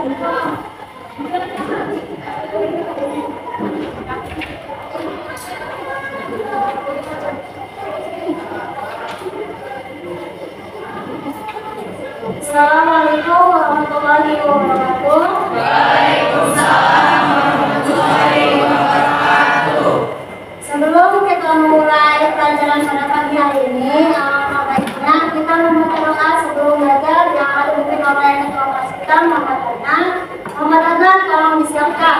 Assalamualaikum warahmatullahi wabarakatuh. Waalaikumsalam warahmatullahi wabarakatuh. Sebelum kita mulai pelajaran pada pagi hari ini, alangkah baiknya kita membaca doa sebelum belajar yang ada di oleh ketua kelas kita, Muhammad Adnan. Muhammad Adnan, tolong disiapkan.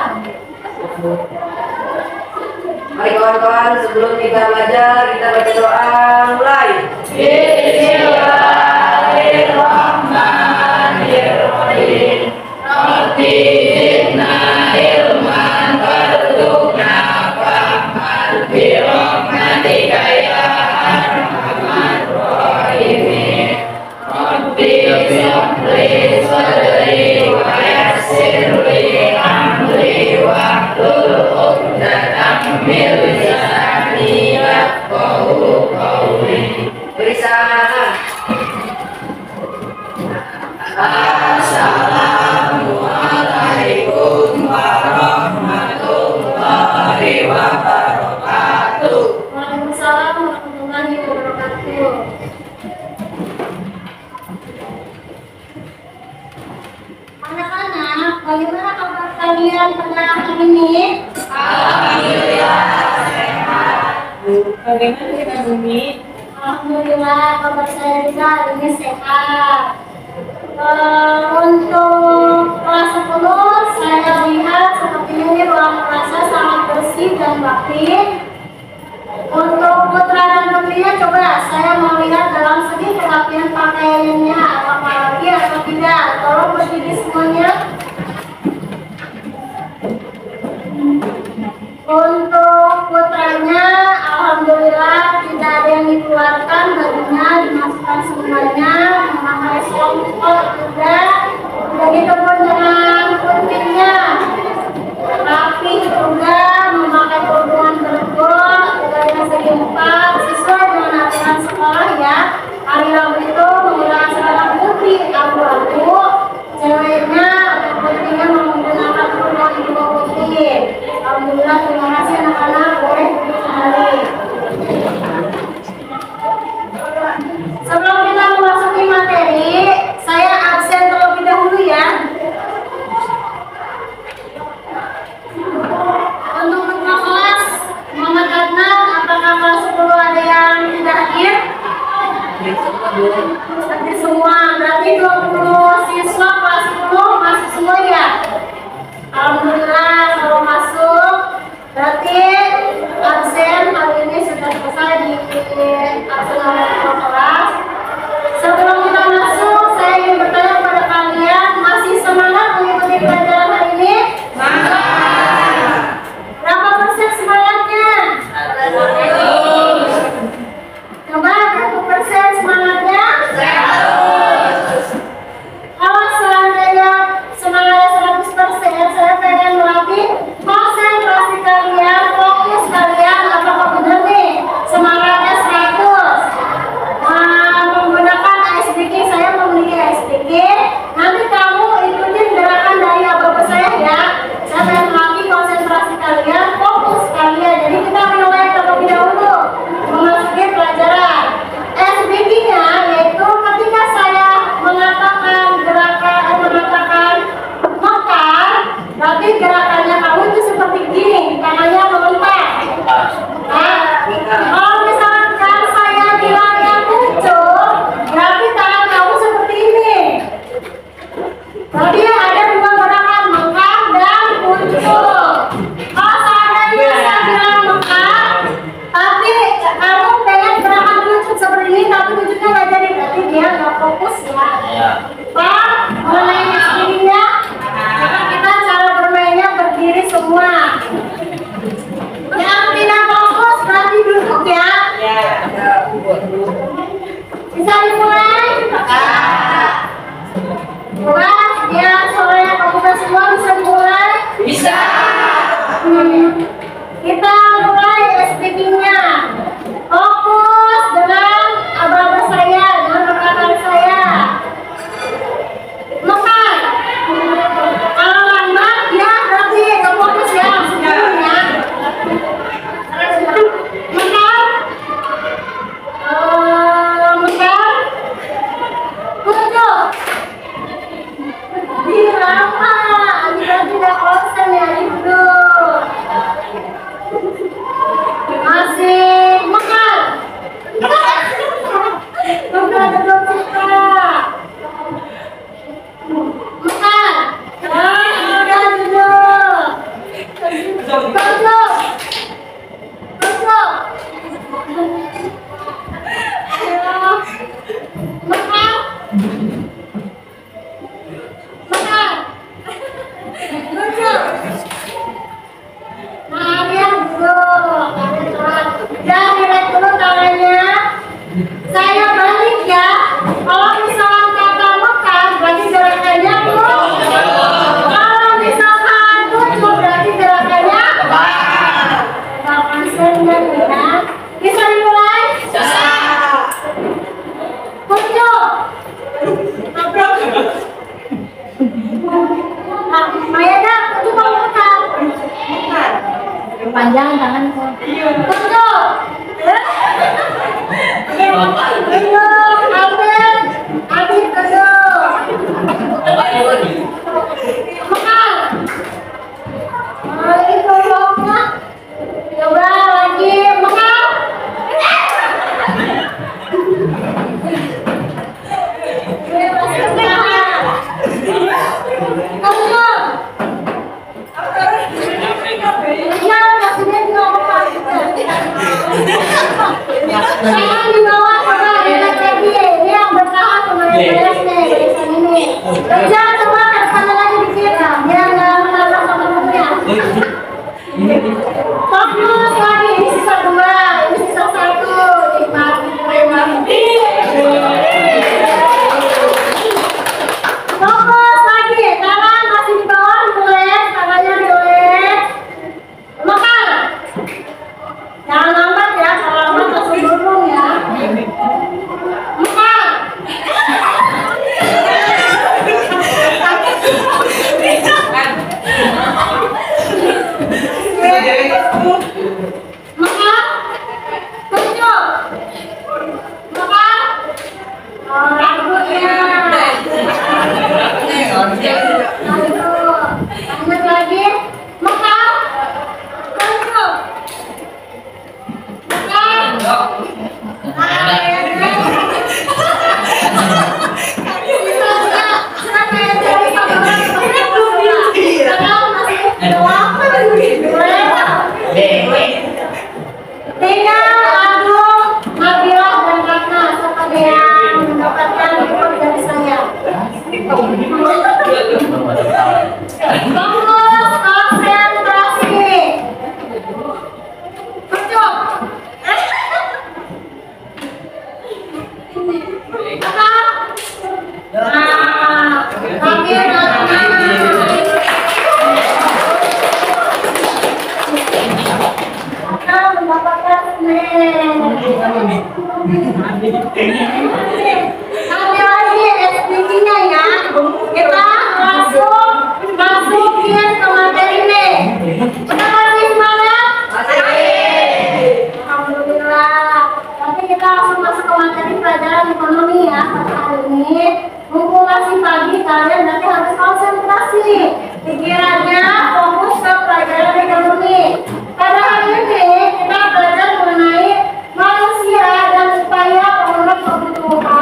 Mari kawan-kawan, sebelum kita belajar, kita baca doa. Mulai. Bismillahirrahmanirrahim. Rabbi zidna ilman warzuqna fahman bi rahmatika ya arhamar rahimin. Rabbi shrahli sadri wa yassir li amri wahlul 'uqdatam min lisani yafqahu qawli. Beri salam. Assalamualaikum warahmatullahi wabarakatuh. Waalaikumsalam warahmatullahi wabarakatuh. Anak-anak, bagaimana kabar kalian pada hari ini? Alhamdulillah sehat. Bagaimana kita Bumi? Alhamdulillah, kabar saya juga hari ini sehat. Untuk kelas 10, saya lihat seperti ini ruang kelasnya sangat bersih dan rapi. Untuk putra dan putrinya, coba saya mau lihat dalam segi kerapian pakaiannya, apakah rapi atau tidak. Tolong berdiri semuanya. Untuk putranya, alhamdulillah tidak ada yang dikeluarkan, bajunya dimasukkan semuanya, memakai songkok juga. Begitu pun dengan putrinya, rapi juga, memakai kerudungan bergol, dari segi 4, sesuai dengan aturan sekolah ya. Hari Rabu itu menggunakan seragam putih abu-abu, ceweknya atau putrinya menggunakan kerudungan ibu putih. Alhamdulillah, terima kasih anak-anak, boleh duduk kembali. Sebelum kita memasuki materi, saya absen terlebih dahulu ya. Untuk ketua kelas Muhammad Adnan, apakah kelas 10 ada yang tidak hadir? Hadir semua, berarti 20 siswa kelas 10 masuk semua ya? Alhamdulillah, kalau masuk berarti absen hari ini sudah selesai di absen oleh ketua kelas. Sebelum kita masuk, saya ingin bertanya kepada kalian, masih semangat mengikuti pelajaran hari ini? Semangat. Berapa persen semangatnya? 100%. Coba berapa persen semangatnya? 100%. Kalau seandainya semangatnya 100%, saya pengen melatih konsentrasi kalian, fokus kalian. Apakah benar nih semangatnya 100? Menggunakan ice breaking, saya memiliki ice breaking. Nanti kamu ikutin gerakan dari abang saya ya. Saya pengen melatih konsentrasi kalian, fokus kalian. Jadi kita mulai terlebih dahulu memasuki pelajaran. Ice breakingnya yaitu ketika saya mengatakan mengatakan makan, berarti gerakannya kamu itu seperti gini, tangannya melompat. Nah, kalau misalkan saya bilangnya muncul, berarti tangan kamu seperti ini. Berarti ada dua gerakan, makan dan muncul. Kalau seandainya saya bilang makan, tapi kamu pengen gerakan muncul seperti ini, tapi munculnya nggak jadi, berarti dia nggak fokus ya. Pak, mengenai sendirinya, maka kita cara bermainnya berdiri semua. Yang tidak fokus berarti duduk ya. Bisa dimulai? Coba biar suaranya kebuka semua, bisa dimulai? Bisa. Kita mulai speakingnya. Fokus dengan abang saya, dengan rekan saya. Makan. panjang tangan kok. Tunjuk. Tunjuk, Abid. Abid tunjuk. Makan. Lagi tunjuknya. Coba lagi makan. Tunjuk. Iya, maksudnya juga makan. Jangan dibawa coba lihat lagi. Ini yang bertahan kemarin beres nih dari sini nih. Jangan coba ke sana lagi dikit lah, biar nggak menabrak sama temennya. Fokus lagi, ini sisa 2, ini sisa 1. Nikmati preman. Fokus lagi, tangan masih di bawah, diulet, tangannya diulet. Makan. Jangan lambat ya, kalau lambat langsung burung ya. Makan. Makan. Tunjuk. Makan. Oh, rambutnya. Lanjut lagi. Makan. Tunjuk. Tina, Agung, Nabila, dan Ratna seperti yang mendapatkan info dari saya. Fokus, konsentrasi. Tunjuk. Lagi Ratna. Mendapatkan semen. Nanti lagi SPG-nya ya. Kita masukin ke materi ini. Kita masih semangat? Alhamdulillah. Nanti kita langsung masuk ke materi pelajaran ekonomi ya. Pada hari ini, mumpung masih pagi, kalian nanti harus konsentrasi. Pikirannya fokus ke pelajaran ekonomi. Pada hari ini kita belajar mengenai manusia dan upaya pemenuhan kebutuhan.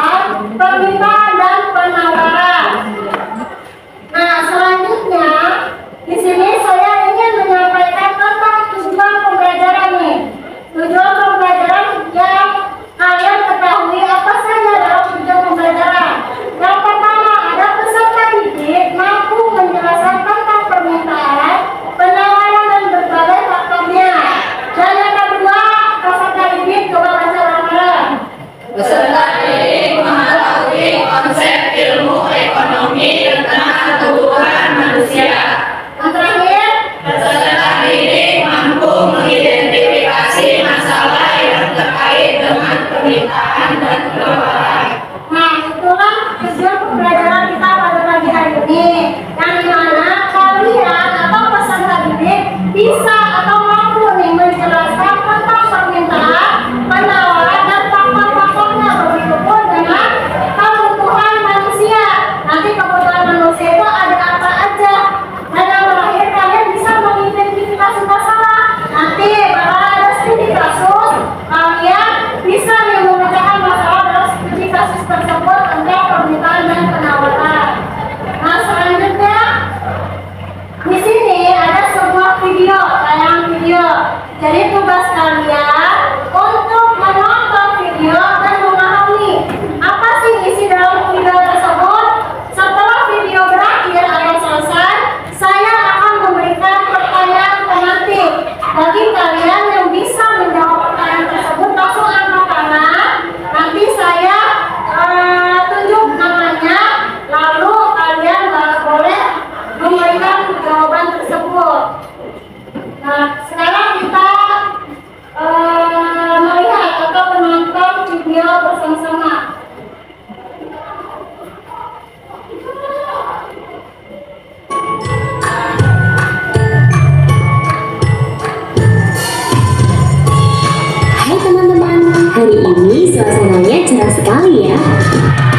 sekali ya.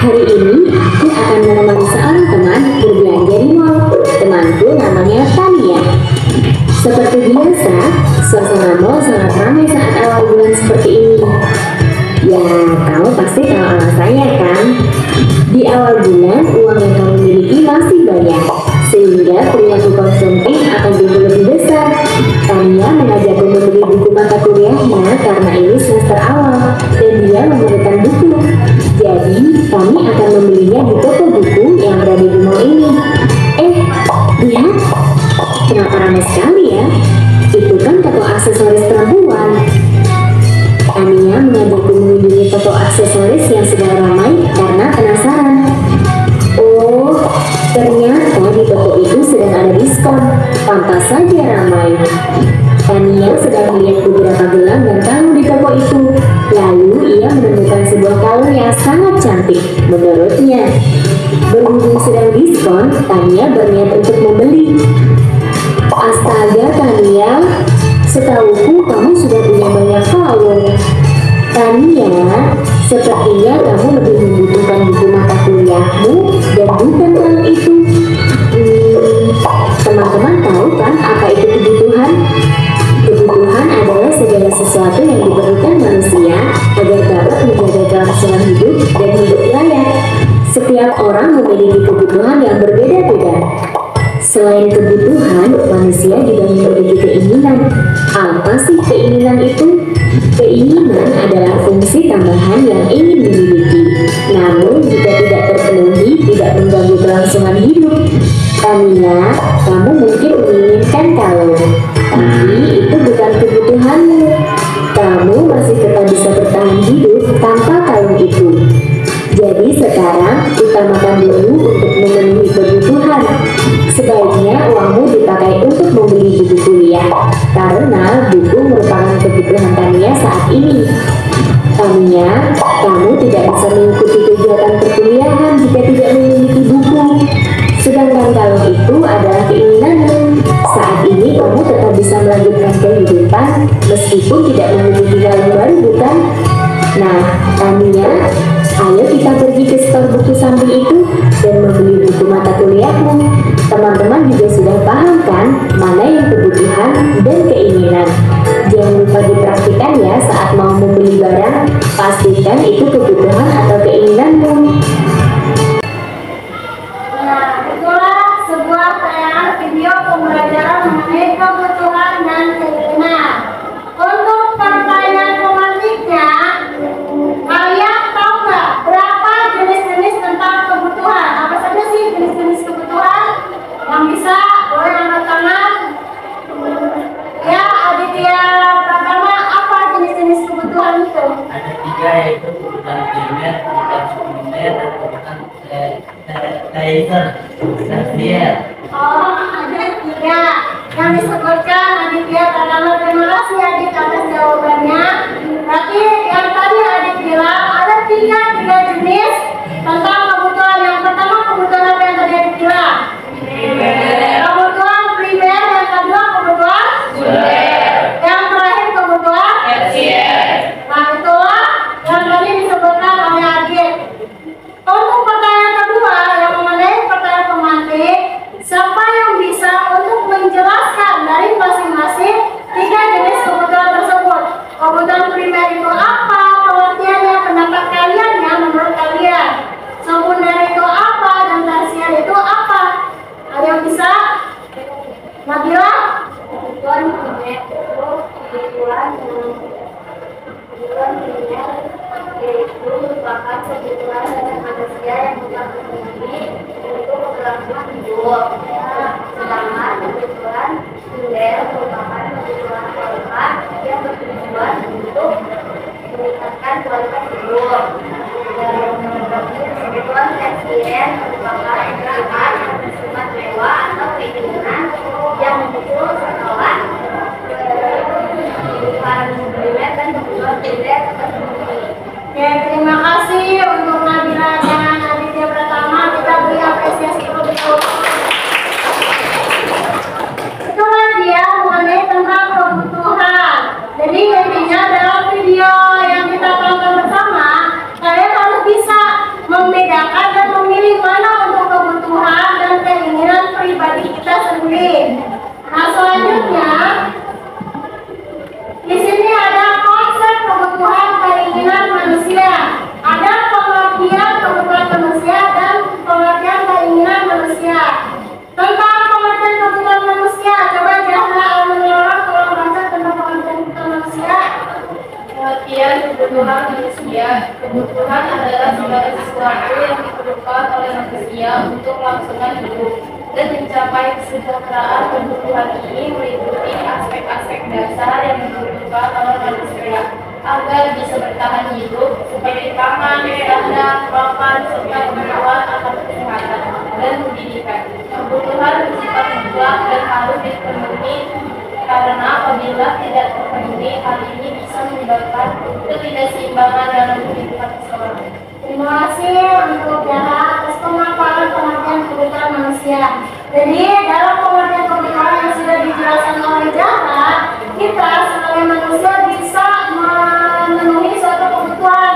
Hari ini aku akan menemani seorang teman berbelanja di mall. Temanku namanya Tania. Seperti biasa, suasana mall sangat ramai saat awal bulan seperti ini. Ya, kamu pasti tahu alasannya kan? Di awal bulan, uang yang kamu miliki masih banyak, sehingga perilaku konsumtif akan tumbuh lebih besar. Tania mengajakku membeli buku mata kuliahnya karena ini semester awal, dan dia memerlukan buku. Jadi, kami akan membelinya di toko buku yang berada di mall ini. Lihat, kenapa ramai sekali ya? Itu kan toko aksesoris perempuan. Tania mengajakku mengunjungi toko aksesoris yang sedang ramai karena penasaran. Oh, ternyata di toko itu sedang ada diskon. Pantas saja ramai. Tania sedang melihat beberapa gelang dan kalung di toko itu. Lalu ia menemukan sebuah kalung yang sangat cantik menurutnya. Berhubung sedang diskon, Tania berniat untuk membeli. Astaga Tania, setauku kamu sudah punya banyak kalung. Tania, sepertinya kamu lebih membutuhkan buku mata kuliahmu dan bukan kalung itu. Teman-teman tahu kan apa itu kebutuhan? Kebutuhan adalah segala sesuatu yang diperlukan manusia agar dapat menjaga kelangsungan hidup dan hidup layak. Setiap orang memiliki kebutuhan yang berbeda-beda. Selain kebutuhan, manusia juga memiliki keinginan. Apa sih keinginan itu? Keinginan adalah fungsi tambahan yang ingin dimiliki. Namun, jika tidak terpenuhi, tidak mengganggu kelangsungan hidup. Tania, kamu mungkin menginginkan kalung, tapi itu bukan kebutuhanmu. Kamu masih tetap bisa bertahan hidup tanpa kalung itu. Jadi sekarang utamakan dulu untuk memenuhi kebutuhan. Sebaiknya uangmu dipakai untuk membeli buku kuliah, karena buku merupakan kebutuhan Tania saat ini. Tania, kamu tidak bisa mengikuti kegiatan perkuliahan jika tidak memiliki buku. Sedangkan kalung itu adalah keinginanmu. Saat ini kamu tetap bisa melanjutkan kehidupan meskipun tidak memiliki kalung baru, bukan? Nah, Tania, ayo kita pergi ke stor buku samping itu dan membeli buku mata kuliahmu. Teman-teman juga sudah paham kan mana yang kebutuhan dan keinginan. Jangan lupa dipraktikkan ya saat mau membeli barang. Pastikan itu kebutuhan atau keinginanmu. Nah, itulah sebuah tayangan video pembelajaran mengenai kebutuhan dan keinginan. Untuk pertanyaan pemantiknya, kalian tahu nggak berapa jenis-jenis tentang kebutuhan? Apa saja sih jenis-jenis kebutuhan? Yang bisa boleh angkat tangan. Ya, Aditya Pratama, apa jenis-jenis kebutuhan itu? Ada 3, yaitu kebutuhan primer, kebutuhan sekunder, dan kebutuhan tersier. Oh, ada 3 yang disebutkan Aditya Pratama. Terima kasih Adit atas jawabannya. Berarti yang tadi Adit bilang ada 3 jenis tentang kebutuhan. Yang pertama kebutuhan apa yang tadi Adit bilang? Kebutuhan primer, yang kedua kebutuhan sekunder, yang terakhir kebutuhan tersier. Nah, itulah yang tadi disebutkan oleh Adit. Untuk pertanyaan kedua yang mengenai pertanyaan pemantik, siapa yang bisa untuk menjelaskan dari masing-masing 3 jenis kebutuhan tersebut? Kebutuhan primer itu apa? Pengertiannya, pendapat kalian ya, menurut kalian. Sekunder itu apa? Dan tersier itu apa? Ada yang bisa? Nabila? Kebutuhan primer itu kebutuhan primer yaitu merupakan kebutuhan dasar manusia yang terpenuhi untuk keberlangsungan hidup. Sedangkan kebutuhan sekunder merupakan kebutuhan kehidupan yang bertujuan untuk meningkatkan kualitas hidup. Dan kebutuhan tersier merupakan kebutuhan yang bersifat mewah atau keinginan yang muncul setelah kebutuhan primer dan kebutuhan sekunder terpenuhi. Oke, terima kasih untuk Nabila dan Aditya Pratama. Kita beri apresiasi terlebih dahulu. Itulah dia mengenai tentang kebutuhan. Jadi intinya dalam video yang kita tonton bersama, kalian harus selanjutnya di sini ada konsep kebutuhan keinginan manusia. Ada pengertian kebutuhan manusia dan pengertian keinginan manusia. Tentang pengertian kebutuhan manusia, coba Jahla Al-Menyorok tolong baca tentang pengertian kebutuhan manusia. Pengertian kebutuhan manusia. Kebutuhan adalah segala sesuatu yang diperlukan oleh manusia untuk kelangsungan hidup dan mencapai kesejahteraan. Kebutuhan ini meliputi aspek-aspek dasar yang dibutuhkan oleh manusia agar bisa bertahan hidup, seperti pangan, sandang, papan, serta kebutuhan akan kesehatan dan pendidikan. Kebutuhan bersifat mutlak dan harus dipenuhi karena apabila tidak terpenuhi, hal ini bisa menyebabkan ketidakseimbangan dalam kehidupan seseorang. Terima kasih untuk Jahla atas pemaparan pengertian kebutuhan manusia. Jadi dalam pengertian kebutuhan yang sudah dijelaskan oleh Jahla, kita sebagai manusia bisa memenuhi suatu kebutuhan.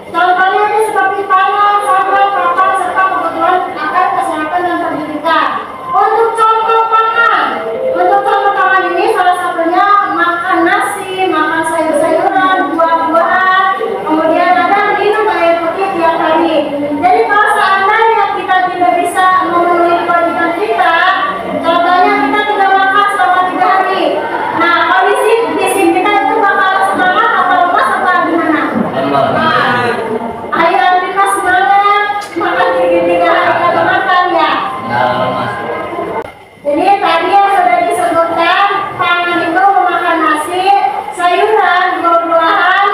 Contohnya itu seperti pangan, sandang, papan, serta kebutuhan akan kesehatan dan pendidikan. Untuk contoh pangan ini salah satunya makan nasi, makan sayur-sayuran, buah-buahan, kemudian ada minum air putih tiap hari. Jadi kalau seandainya kita tidak bisa memenuhi kebutuhan kita, contohnya kita tidak makan selama 3 hari. Nah, kondisi fisik kita itu bakal semangat atau lemas atau gimana? Ayo kita semangat, makan 3 hari kalau makan ya. Jadi tadi yang sudah disebutkan, pangan itu memakan nasi, sayuran, buah-buahan,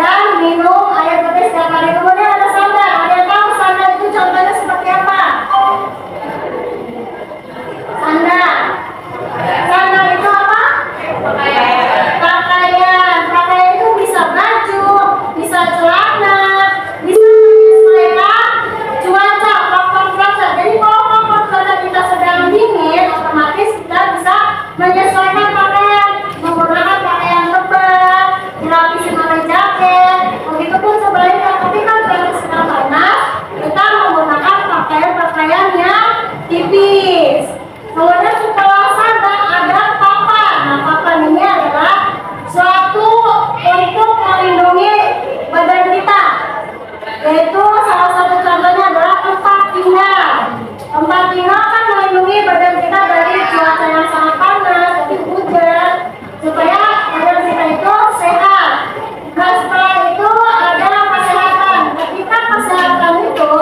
dan minum air putih setiap hari. Kemudian ada sandang. Ada yang tahu sandang itu contohnya seperti apa? Sandang itu apa? Pakaian. Pakaian itu bisa baju, bisa celana, bisa menyesuaikan cuaca, faktor cuaca. Jadi kalau faktor cuaca kita sedang dingin, otomatis kita bisa menyesuaikan pakaian, menggunakan pakaian tebal, dilapisi pakai jaket. Begitupun sebaliknya, ketika cuaca sedang panas, kita menggunakan pakaian yang tipis. Kemudian setelah sandang ada papan. Nah, papan ini adalah suatu untuk melindungi badan kita, yaitu salah satu contohnya adalah tempat tinggal. Tempat tinggal kan melindungi badan kita dari cuaca yang sangat panas, dari hujan, supaya badan kita itu sehat. Nah, setelah itu ada kesehatan. Ketika kesehatan itu,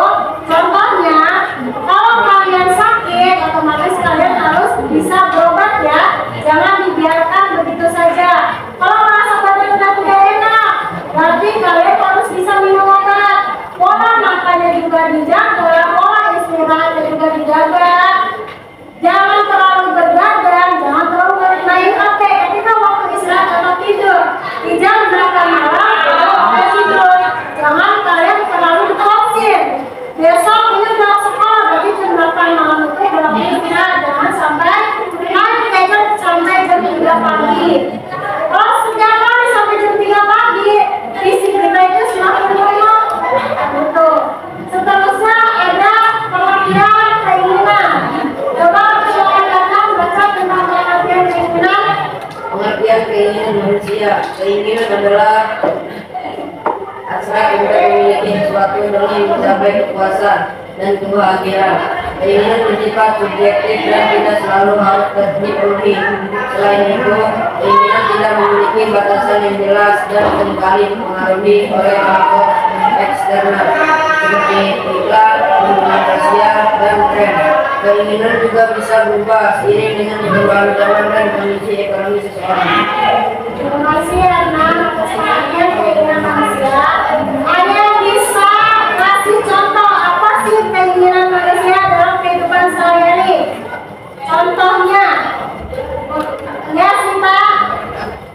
contohnya kalau kalian sakit, otomatis kalian harus bisa berobat ya. Jangan dibiarkan begitu saja. Kalau merasa badan sudah tidak enak, berarti kalian harus bisa minum obat. Pola makannya juga dijaga, pola istirahatnya juga dijaga. Jangan terlalu begadang, jangan terlalu main HP ketika waktu istirahat atau tidur. Di jam 8 malam kalau tidur, jangan kalian terlalu diforsir. Besok ini udah sekolah, berarti jam 8 malam itu dalam istirahat. Jangan sampai main gadget sampai jam 3 pagi. Kalau setiap kali sampai jam 3 pagi, fisik kita itu semakin lemah. Gitu. Seterusnya ada pengertian keinginan. Coba silakan baca tentang pengertian keinginan. Pengertian keinginan manusia. Keinginan adalah hasrat untuk memiliki sesuatu demi mencapai kepuasan dan kebahagiaan. Keinginan bersifat subjektif dan tidak selalu harus dipenuhi. Selain itu, keinginan tidak memiliki batasan yang jelas dan seringkali dipengaruhi oleh faktor eksternal seperti iklan, lingkungan sosial, dan tren. Keinginan juga bisa berubah seiring dengan perkembangan zaman dan kondisi ekonomi seseorang. Terima kasih Erna atas pengertian keinginan manusia. Ada yang bisa kasih contoh apa sih keinginan manusia dalam kehidupan sehari-hari? Contohnya, ya sih Pak.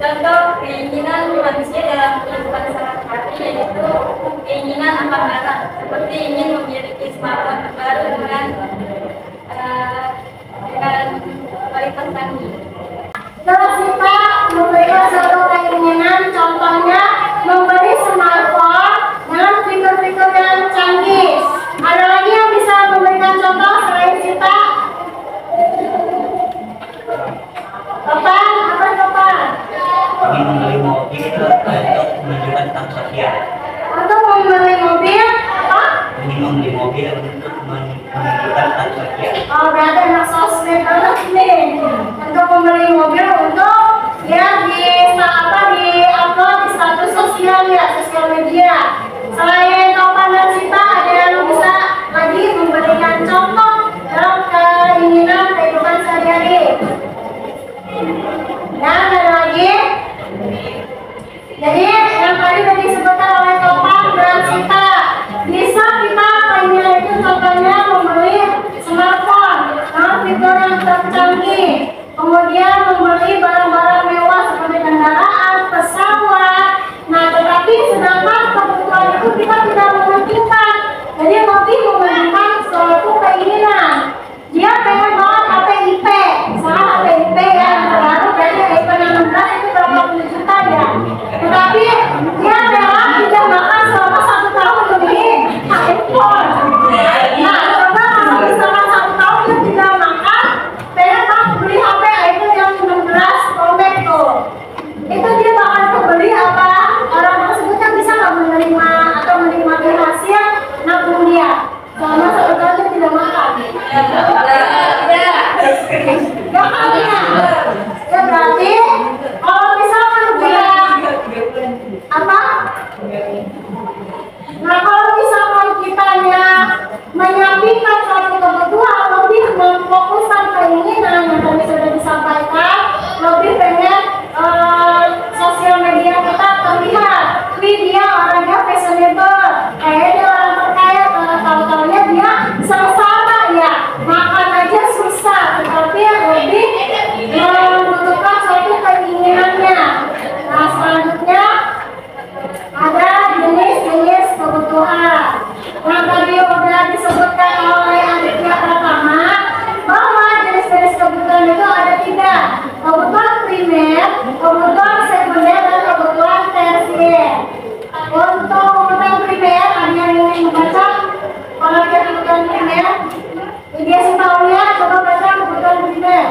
Contoh keinginan manusia dalam kehidupan sehari-hari yaitu keinginan akan anak, seperti ingin memiliki smartphone terbaru dengan kualitas canggih. Terus kita memberikan satu keinginan, contohnya membeli smartphone dengan fitur-fitur yang canggih. Ada lagi yang bisa memberikan contoh selain Sita? komputer yang tercanggih, kemudian membeli barang-barang mewah seperti kendaraan, pesawat. Nah, tetapi sedangkan kebutuhan itu kita tidak mementingkan. Jadi lebih mementingkan suatu keinginan. Dia pengen banget HP IP, misalnya HP IP ya, yang terbaru kayaknya iPhone 16 itu berapa puluh juta ya. Tetapi dia rela tidak makan selama 1 tahun demi iPhone. Nah, coba kalau misalkan 1 tahun dia tidak makan, pengen banget beli HP iPhone yang 16 Pro Max tuh. Itu dia bakal kebeli apa? Orang tersebut kan bisa nggak menerima atau menikmati hasil nabung dia selama 1 tahun dia tidak makan. Ya kan ya? Ya berarti kalau misalkan dia apa? Nah, kalau misalkan kitanya menyampaikan suatu kebutuhan, lebih memfokuskan keinginan yang tadi sudah disampaikan, lebih pengen sosial media kita terlihat, dia orangnya fashionable, dia orang terkaya, tahu-tahunya dia sengsara ya, makan aja susah, tetapi lebih membutuhkan suatu keinginannya. Nah, selanjutnya ada jenis-jenis kebutuhan. Nah, tadi udah disebutkan oleh adiknya pertama bahwa jenis-jenis kebutuhan itu ada 3: kebutuhan primer, kebutuhan sekunder, dan kebutuhan tersier. Untuk kebutuhan primer, ada yang ingin membaca pengertian kebutuhan primer? Dia Aulia, coba baca kebutuhan primer.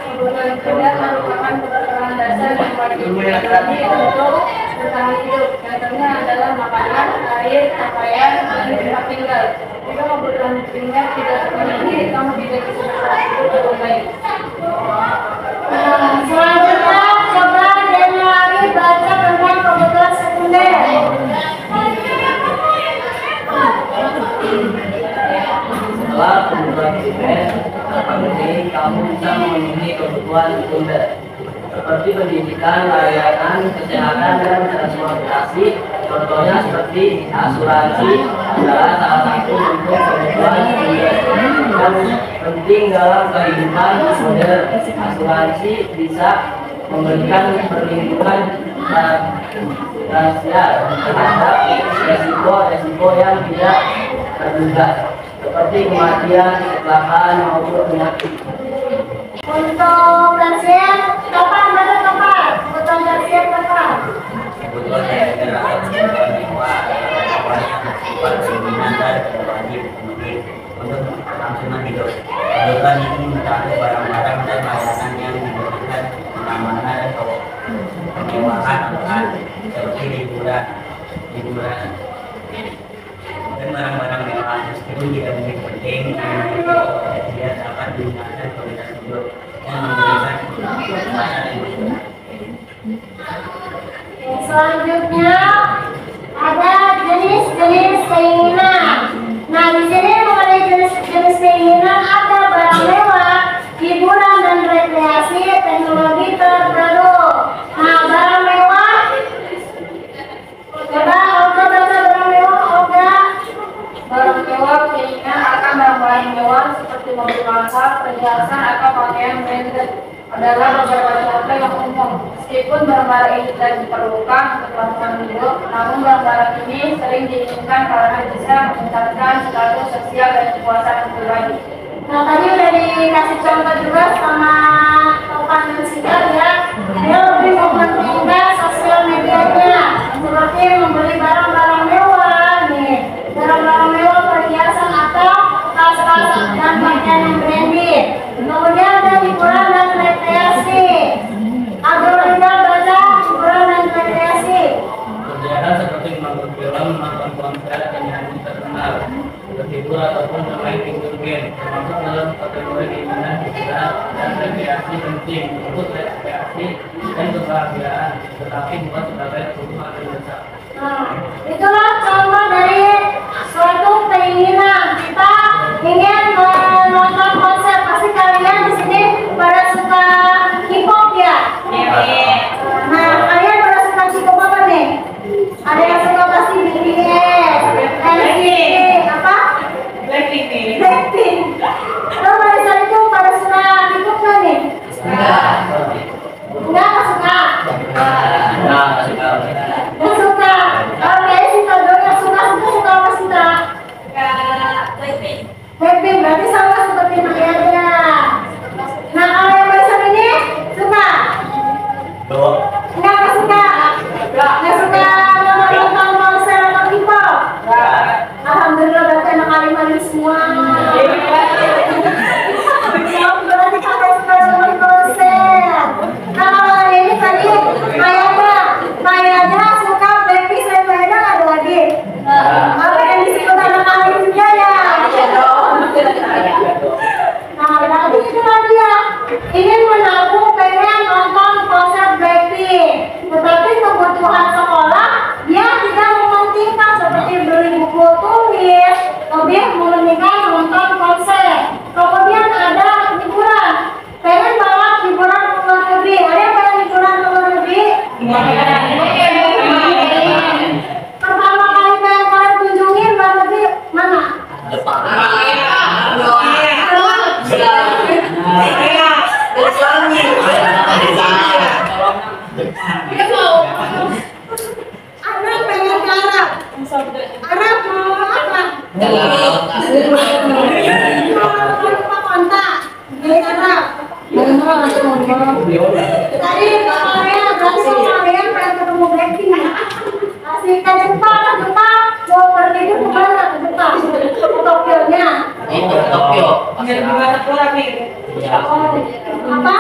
Kebutuhan primer merupakan kebutuhan dasar yang wajib dipenuhi untuk bertahan hidup. Contohnya adalah makanan, air, pakaian, dan tempat tinggal. Jika kebutuhan primer tidak terpenuhi, kamu tidak bisa bertahan hidup dengan baik. Selanjutnya, coba Januari baca tentang kebutuhan sekunder. Setelah kebutuhan primer terpenuhi, kamu bisa memenuhi kebutuhan sekunder seperti pendidikan, layanan, kesehatan, dan transportasi. Contohnya seperti asuransi adalah salah satu bentuk kebutuhan sekunder yang penting dalam kehidupan modern. Asuransi bisa memberikan perlindungan rahasia terhadap resiko yang tidak terduga seperti kematian, kecelakaan, maupun penyakit. Untuk tersier, kapan baca kapan? Kebutuhan tersier kapan? Kebutuhan tersier atau kebutuhan mewah adalah kebutuhan yang bersifat dominan dan wajib dipenuhi untuk kelangsungan hidup. Kebutuhan ini mencakup barang-barang dan layanan yang memberikan kenyamanan dan kemewahan seperti liburan dan barang-barang mewah. Meskipun tidak menjadi penting, dia dapat digunakan kualitas hidup dan memberikan kepuasan hidup. Selanjutnya ada jenis-jenis keinginan. Nah, di sini mengenai jenis-jenis keinginan ada barang mewah, hiburan dan rekreasi, teknologi terbaru. Nah, barang mewah, coba Olga baca barang mewah, Olga. Barang mewah keinginan akan barang-barang mewah seperti mobil mahal, perhiasan, atau pakaian branded adalah beberapa contoh yang umum. Meskipun barang-barang ini tidak diperlukan untuk kelangsungan hidup, namun barang-barang ini sering diinginkan karena bisa meningkatkan status sosial dan kepuasan pribadi. Nah, tadi udah dikasih contoh juga sama Topan dan Sita ya. Dia lebih mementingkan sosial medianya, seperti membeli barang-barang mewah nih, barang-barang mewah, perhiasan atau tas-tas dan pakaian yang branded. Kemudian ada hiburan dan rekreasi. Agrolinda baca hiburan dan rekreasi. Kegiatan seperti menonton film, menonton konser, penyanyi terkenal, berhibur ataupun bermain video game, termasuk dalam kategori keinginan hiburan dan rekreasi penting untuk rekreasi dan kebahagiaan, tetapi bukan sebagai kebutuhan mendesak. Nah, itulah contoh dari suatu keinginan. Kita ingin menonton konser, pasti kalian di sini pada suka hip hop ya? Nah, kalian pada suka hip hop apa nih? Ada yang suka pasti BTS, NCT, apa? Blackpink. Terus pada saat itu ingin menabung pengen nonton konser Blackpink, tetapi kebutuhan sekolah dia tidak mementingkan seperti beli buku tulis, lebih mementingkan nonton konser. Kemudian ada liburan, pengen banget liburan ke luar negeri. Ada yang pengen liburan ke luar negeri? Pertama kali pengen kalian kunjungin luar negeri mana? Arab pengen ke Arab. Arab mau apa? Mau kontak di Arab. Tadi ke Korea, berarti ke Korea pengen ketemu Blackpink. Masih ke Jepang, mau pergi ke mana? Ke Jepang, ke Tokyo-nya. Itu Tokyo. Apa?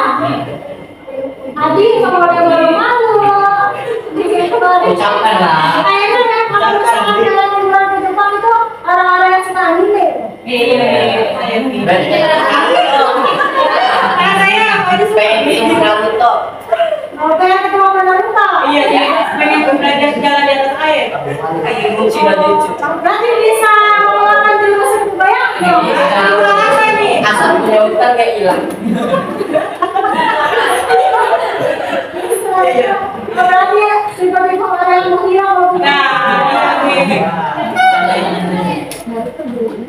Adi kalau dia malu-malu di situ Ucapkan lah. kayaknya kalau misalkan jalan liburan ke Jepang itu orang-orang yang suka anime. Pengen Naruto. Mau pengen ketemu sama Naruto. Berarti bisa mengeluarkan jurus bayang dong. Asal punya utang kayak hilang. Berarti tiba-tiba orang yang menghilang mau punya.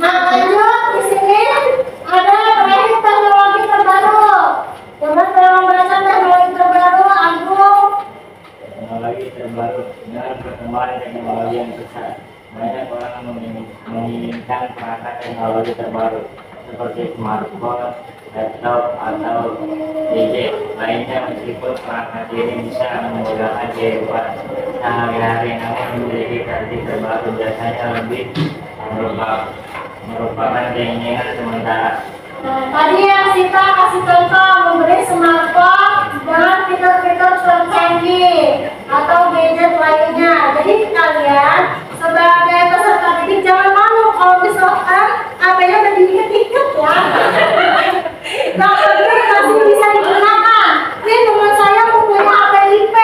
Nah, lanjut di sini ada terakhir teknologi terbaru. Coba tolong baca teknologi terbaru, Agung. Teknologi terbaru dengan perkembangan teknologi yang pesat. Banyak orang menginginkan perangkat teknologi terbaru seperti smartphone, laptop, atau gadget lainnya. Meskipun perangkat ini bisa memudahkan kehidupan sehari-hari, namun memiliki versi terbaru biasanya lebih merupakan keinginan sementara. Tadi yang Sita kasih contoh memberi smartphone dengan fitur-fitur tercanggih atau gadget lainnya. Jadi kalian sebagai peserta didik jangan malu kalau misalkan HP-nya udah diikat-ikat ya. Nah, ini masih bisa digunakan. Ini teman saya mempunyai HP IP,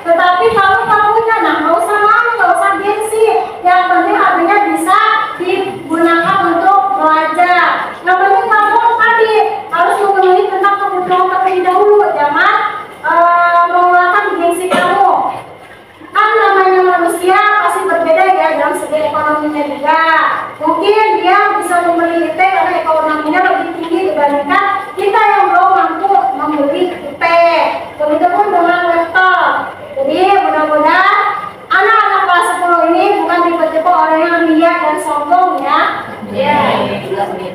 tetapi kalau kamu punya, nah nggak usah malu, nggak usah gengsi. Yang penting HP-nya bisa digunakan untuk belajar. Yang penting kamu tadi harus memenuhi tentang kebutuhan terlebih dahulu, jangan mengeluarkan gengsi kamu. Kan namanya manusia pasti berbeda ya dalam segi ekonominya juga. Mungkin dia bisa membeli IP karena ekonominya lebih tinggi dibandingkan kita yang belum mampu membeli IP. Begitupun dengan laptop. Jadi mudah-mudahan anak-anak kelas 10 ini bukan tipe-tipe orang yang ria dan sombong ya. Ya, jelas nih.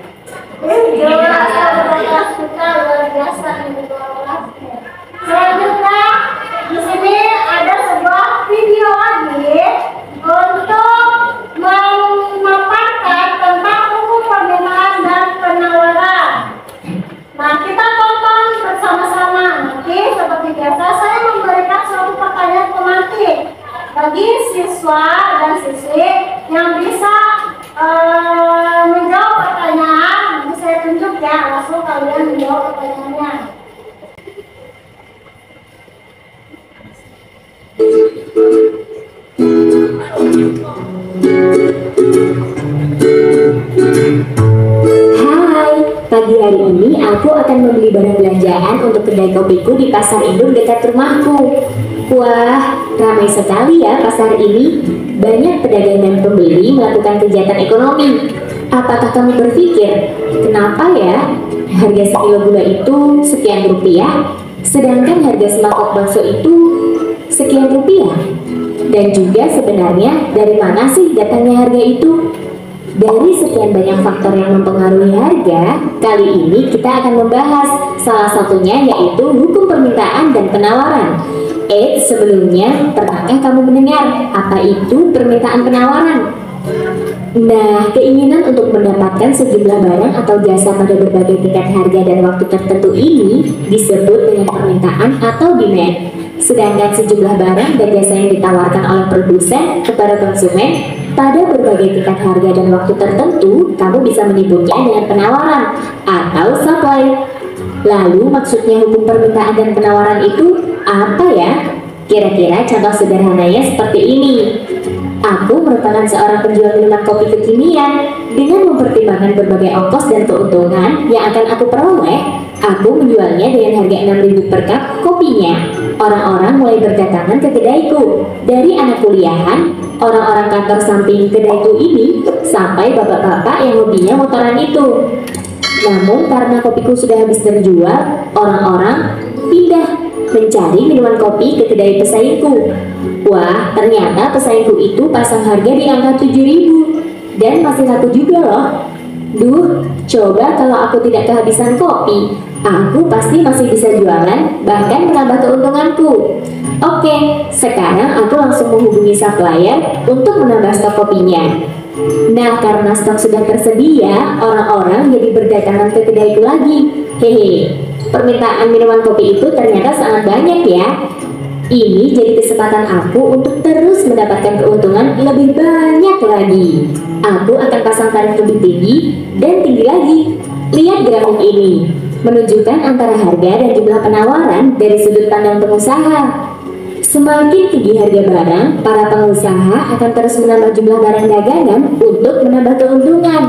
Jelas kelas kita luar biasa ini kelasnya. Selanjutnya di sini ada sebuah video lagi untuk memaparkan tentang hukum permintaan dan penawaran. Nah, kita tonton bersama-sama. Nanti seperti biasa saya memberikan suatu pertanyaan pemantik bagi siswa dan siswi yang bisa menjawab pertanyaan. Nanti saya tunjuk ya, langsung kalian menjawab pertanyaannya. Hai, pagi hari ini aku akan membeli barang belanjaan untuk kedai kopiku di pasar induk dekat rumahku. Wah, ramai sekali ya pasar ini. Banyak pedagang dan pembeli melakukan kegiatan ekonomi. Apakah kamu berpikir, kenapa ya harga sekilo gula itu sekian rupiah, sedangkan harga semangkok bakso itu sekian rupiah? Dan juga sebenarnya dari mana sih datangnya harga itu? Dari sekian banyak faktor yang mempengaruhi harga, kali ini kita akan membahas salah satunya yaitu hukum permintaan dan penawaran. Sebelumnya, pernahkah kamu mendengar apa itu permintaan penawaran? Nah, keinginan untuk mendapatkan sejumlah barang atau jasa pada berbagai tingkat harga dan waktu tertentu ini disebut dengan permintaan atau demand. Sedangkan sejumlah barang dan jasa yang ditawarkan oleh produsen kepada konsumen pada berbagai tingkat harga dan waktu tertentu, kamu bisa menyebutnya dengan penawaran atau supply. Lalu maksudnya hukum permintaan dan penawaran itu apa ya? Kira-kira contoh sederhananya seperti ini. Aku merupakan seorang penjual minuman kopi kekinian. Dengan mempertimbangkan berbagai ongkos dan keuntungan yang akan aku peroleh, aku menjualnya dengan harga 6.000 per cup kopinya. Orang-orang mulai berdatangan ke kedaiku. Dari anak kuliahan, orang-orang kantor samping kedaiku ini, sampai bapak-bapak yang hobinya motoran itu. Namun karena kopiku sudah habis terjual, orang-orang pindah mencari minuman kopi ke kedai pesaingku. Wah, ternyata pesaingku itu pasang harga di angka 7.000 dan masih laku juga loh. Duh, coba kalau aku tidak kehabisan kopi, aku pasti masih bisa jualan, bahkan menambah keuntunganku. Oke, sekarang aku langsung menghubungi supplier untuk menambah stok kopinya. Nah, karena stok sudah tersedia, orang-orang jadi berdatangan ke kedaiku lagi. Hehe, permintaan minuman kopi itu ternyata sangat banyak ya. Ini jadi kesempatan aku untuk terus mendapatkan keuntungan lebih banyak lagi. Aku akan pasang tarif lebih tinggi dan tinggi lagi. Lihat grafik ini, menunjukkan antara harga dan jumlah penawaran dari sudut pandang pengusaha. Semakin tinggi harga barang, para pengusaha akan terus menambah jumlah barang dagangan untuk menambah keuntungan.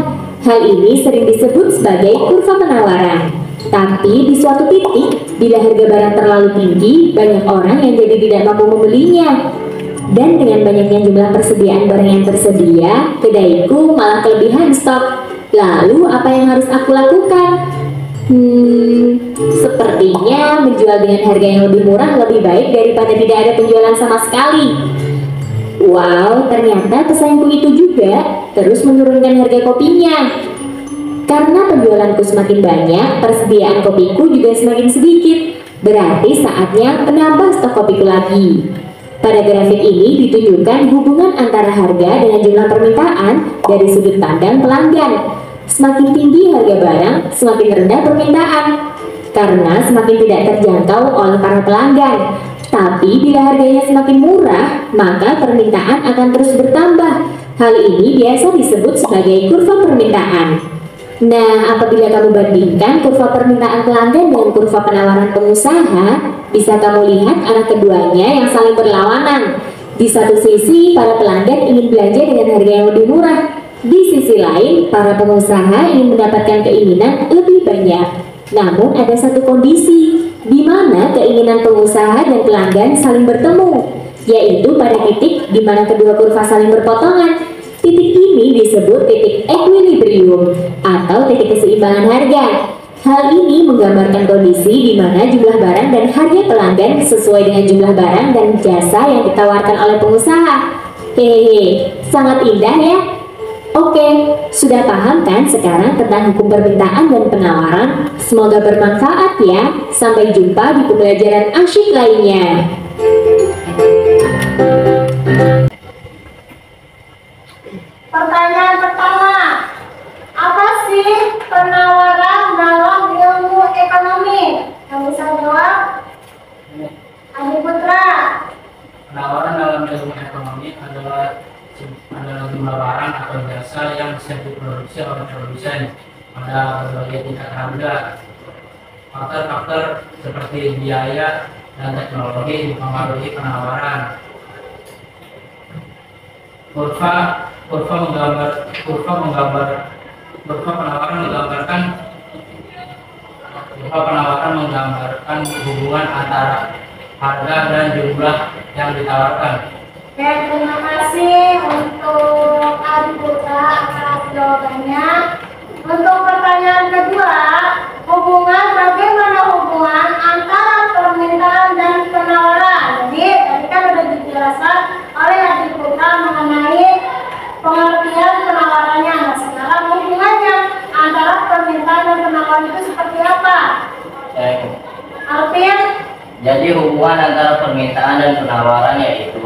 Hal ini sering disebut sebagai kurva penawaran. Tapi di suatu titik, bila harga barang terlalu tinggi, banyak orang yang jadi tidak mampu membelinya. Dan dengan banyaknya jumlah persediaan barang yang tersedia, kedaiku malah kelebihan stok. Lalu apa yang harus aku lakukan? Sepertinya menjual dengan harga yang lebih murah lebih baik daripada tidak ada penjualan sama sekali. Wow, ternyata pesaingku itu juga terus menurunkan harga kopinya. Karena penjualanku semakin banyak, persediaan kopiku juga semakin sedikit. Berarti saatnya menambah stok kopiku lagi. Pada grafik ini ditunjukkan hubungan antara harga dengan jumlah permintaan dari sudut pandang pelanggan. Semakin tinggi harga barang, semakin rendah permintaan. Karena semakin tidak terjangkau oleh para pelanggan. Tapi bila harganya semakin murah, maka permintaan akan terus bertambah. Hal ini biasa disebut sebagai kurva permintaan. Nah, apabila kamu bandingkan kurva permintaan pelanggan dengan kurva penawaran pengusaha, bisa kamu lihat arah keduanya yang saling berlawanan. Di satu sisi, para pelanggan ingin belanja dengan harga yang lebih murah. Di sisi lain, para pengusaha ingin mendapatkan keinginan lebih banyak. Namun, ada satu kondisi di mana keinginan pengusaha dan pelanggan saling bertemu, yaitu pada titik di mana kedua kurva saling berpotongan. Titik ini disebut titik equilibrium atau titik keseimbangan harga. Hal ini menggambarkan kondisi di mana jumlah barang dan harga pelanggan sesuai dengan jumlah barang dan jasa yang ditawarkan oleh pengusaha. Hehehe, sangat indah ya. Oke, sudah paham kan sekarang tentang hukum permintaan dan penawaran? Semoga bermanfaat ya. Sampai jumpa di pembelajaran asyik lainnya. Pertanyaan pertama, apa sih penawaran dalam ilmu ekonomi? Yang bisa jawab? Adi Putra. Penawaran dalam ilmu ekonomi adalah jumlah barang atau jasa yang bisa diproduksi oleh produsen pada berbagai tingkat harga. Faktor-faktor seperti biaya dan teknologi mempengaruhi penawaran. Kurva penawaran menggambarkan hubungan antara harga dan jumlah yang ditawarkan. Oke, terima kasih untuk Adi Putra atas jawabannya. Untuk pertanyaan kedua, bagaimana hubungan antara permintaan dan penawaran? Jadi, tadi kan sudah dijelaskan oleh Adi Putra mengenai pengertian penawarannya. Nah, sekarang hubungannya antara permintaan dan penawaran itu seperti apa? Alvin? Jadi hubungan antara permintaan dan penawaran yaitu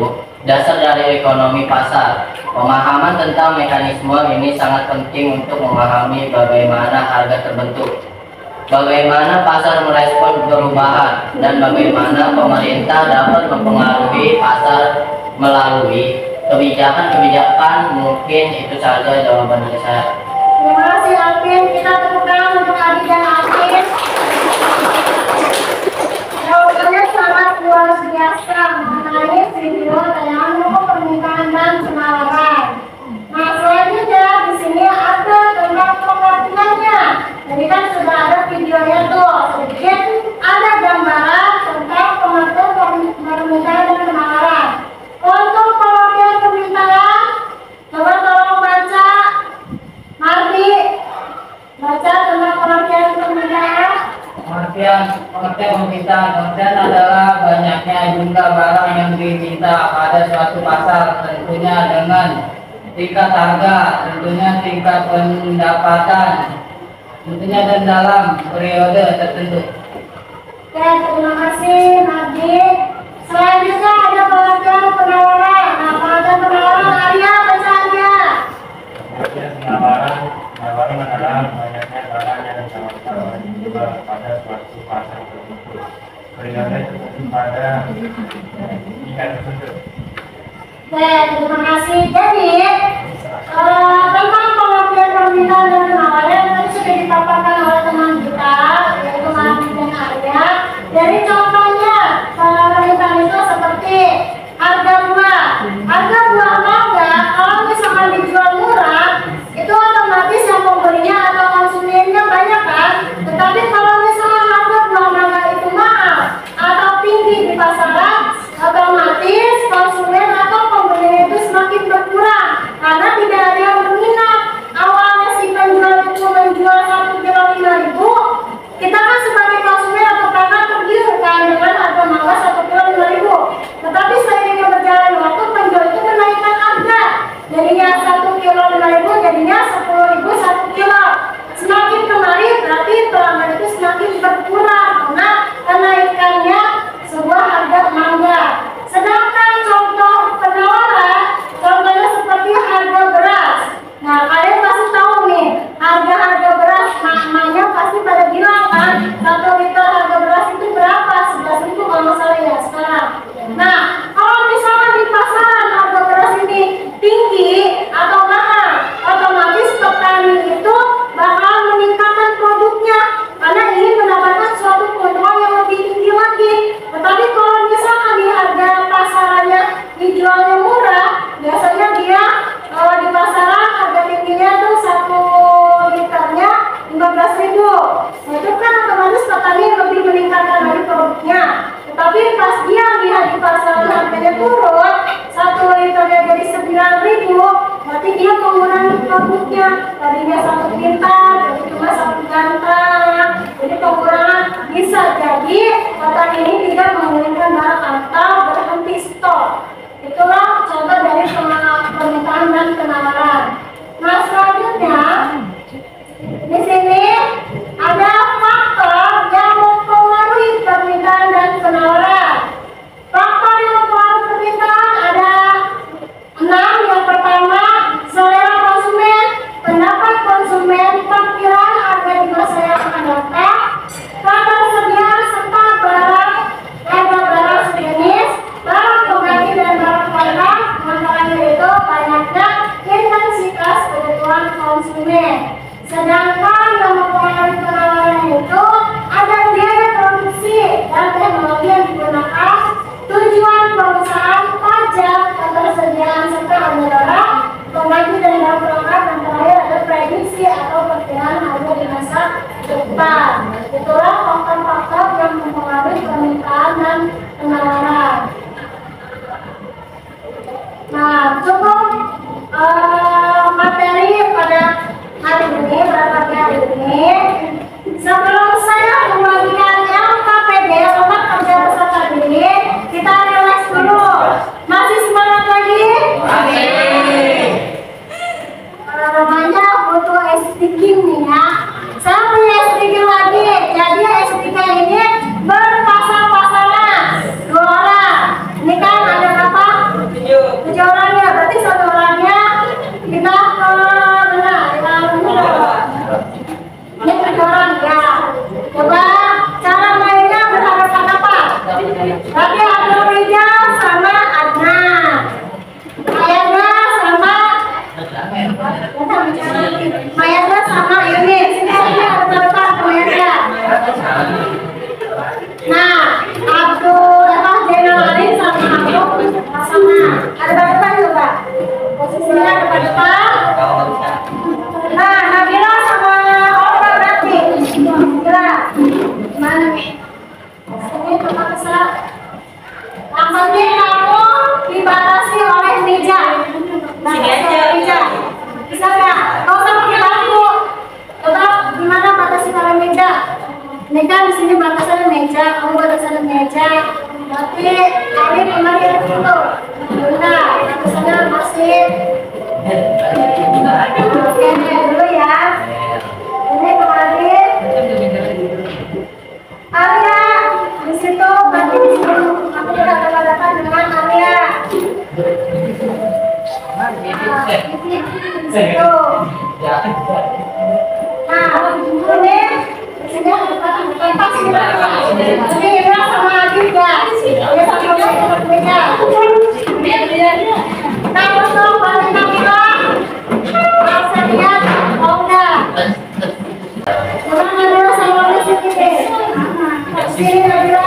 dasar dari ekonomi pasar. Pemahaman tentang mekanisme ini sangat penting untuk memahami bagaimana harga terbentuk, bagaimana pasar merespon perubahan, dan bagaimana pemerintah dapat mempengaruhi pasar melalui kebijakan-kebijakan. Mungkin itu saja jawaban dari saya. Terima kasih Alvin. Kita tepuk tangan untuk Adi dan Alvin. pengertian meminta. Pengertian adalah banyaknya jumlah barang yang diminta pada suatu pasar, tentunya dengan tingkat harga, tentunya tingkat pendapatan, tentunya dan dalam periode tertentu. Oke, terima kasih Nabi. Selanjutnya ada pengertian penawaran. Nah, pengertian penawaran Arya bacanya. Penawaran adalah banyaknya barang yang ditawarkan dijual pada suatu pasar tertentu. Periode tertentu pada tingkat tertentu. Oke, terima kasih. Jadi, tentang pengertian permintaan dan penawaran tadi sudah dipaparkan oleh teman kita, yaitu Nabi dan Arya. Jadi contohnya permintaan itu seperti harga buah. Harga buah mangga kalau misalkan dijual murah, itu otomatis yang pembelinya atau konsumennya banyak kan. Tetapi kalau misalkan harga buah mangga itu mahal atau tinggi di pasaran, otomatis konsumen atau pembelinya itu semakin berkurang karena tidak ada yang berminat. Awalnya si penjual itu menjual 1 kilo 5.000, kita kan sebagai konsumen atau pelanggan tergiurkan dengan harga mangga 1 kilo 5.000. Tetapi seiringnya berjalan waktu, penjual itu menaikkan harga, jadinya 1 kilo 5.000 jadinya 10.000 1 kilo. Semakin kemari berarti pelanggan itu semakin berkurang karena kenaikannya sebuah harga mangga. Sedangkan contoh penawaran, contohnya seperti harga beras. Nah, kalian pasti tahu nih, harga beras, maknanya pasti pada bilang kan, 1 liter harga beras itu berapa? 11.000 kalau nggak salah ya sekarang. Nah, kalau misalnya di pasaran harga beras ini tinggi atau mahal, otomatis petani itu bakal meningkatkan produknya karena ingin mendapatkan suatu keuntungan yang lebih tinggi lagi. Tetapi kalau misalkan di harga pasarannya dijualnya murah, biasanya dia kalau di pasaran harga tingginya tuh 1 liternya 15.000. Nah, itu kan otomatis petani lebih meningkatkan lagi produknya. Tetapi pas dia lihat di pasaran harganya turun, 1 liternya jadi 9.000, berarti dia mengurangi produknya. Tadinya 1 kintal, jadi cuma 1 gantang. Jadi pengurangan bisa jadi petani ini tidak menginginkan barang atau berhenti stok. Itulah contoh dari permintaan dan penawaran. Nah, selanjutnya di sini ada faktor yang mempengaruhi permintaan dan penawaran. Faktor yang mempengaruhi permintaan ada 6. Yang pertama, selera konsumen, pendapat konsumen, perkiraan harga di masa yang akan datang, ketersediaan serta harga barang sejenis, barang pengganti dan barang kualitas, yang terakhir itu banyaknya intensitas kebutuhan konsumen. Sedangkan yang mempengaruhi penawaran itu ada biaya produksi dan teknologi yang digunakan, tujuan perusahaan, pajak, ketersediaan serta harga barang pengganti dan barang pelengkap, dan terakhir ada prediksi atau perkiraan harga di masa depan. Itulah faktor-faktor yang mempengaruhi permintaan dan penawaran. Nah, cukup materi pada hari ini, sebelum saya membagikan LKPD, lomba kerja peserta didik, kita relax dulu. Masih semangat lagi? Namanya butuh S-Thinking nih ya. Saya punya S-Thinking lagi, jadi S-Thinking ini berpasang-pasangan 2 orang. Ini kan ada berapa? 7 orang ya, berarti 1 orangnya kita ke mana? Ini 7 orang ya. Coba cara mainnya berhadapan apa? Berarti ada Rija sama Adnan, Mayana sama Mayana sama Yunis. Sini ada depan Mayana. Nah, Abdul Zainal Arif sama Abdul pasangan. Ada depan juga. Posisinya ada depan. Nah, Nabila sama Olga berarti. Nabila, mana nih? Sini tempat kesal. Yang penting kamu dibatasi oleh meja. Sini aja. Meja. Bisa nggak? Kau usah pakai bangku. Coba gimana batasi oleh meja? Ini kan di sini batasannya meja, kamu batasannya meja. Tapi kami kemarin dulu. Nah, batasannya masih. Oke, dulu ya. Ini kemarin. Arya, di situ berarti di situ aku sudah berhadapan dengan Arya. Di situ. Nah, ini sudah pas ini Ira sama Adit ya. Dia sama Mega. Nah, untuk balik kita, saya lihat, udah. Orang dulu sama Adit sedikit. Sini Nabila,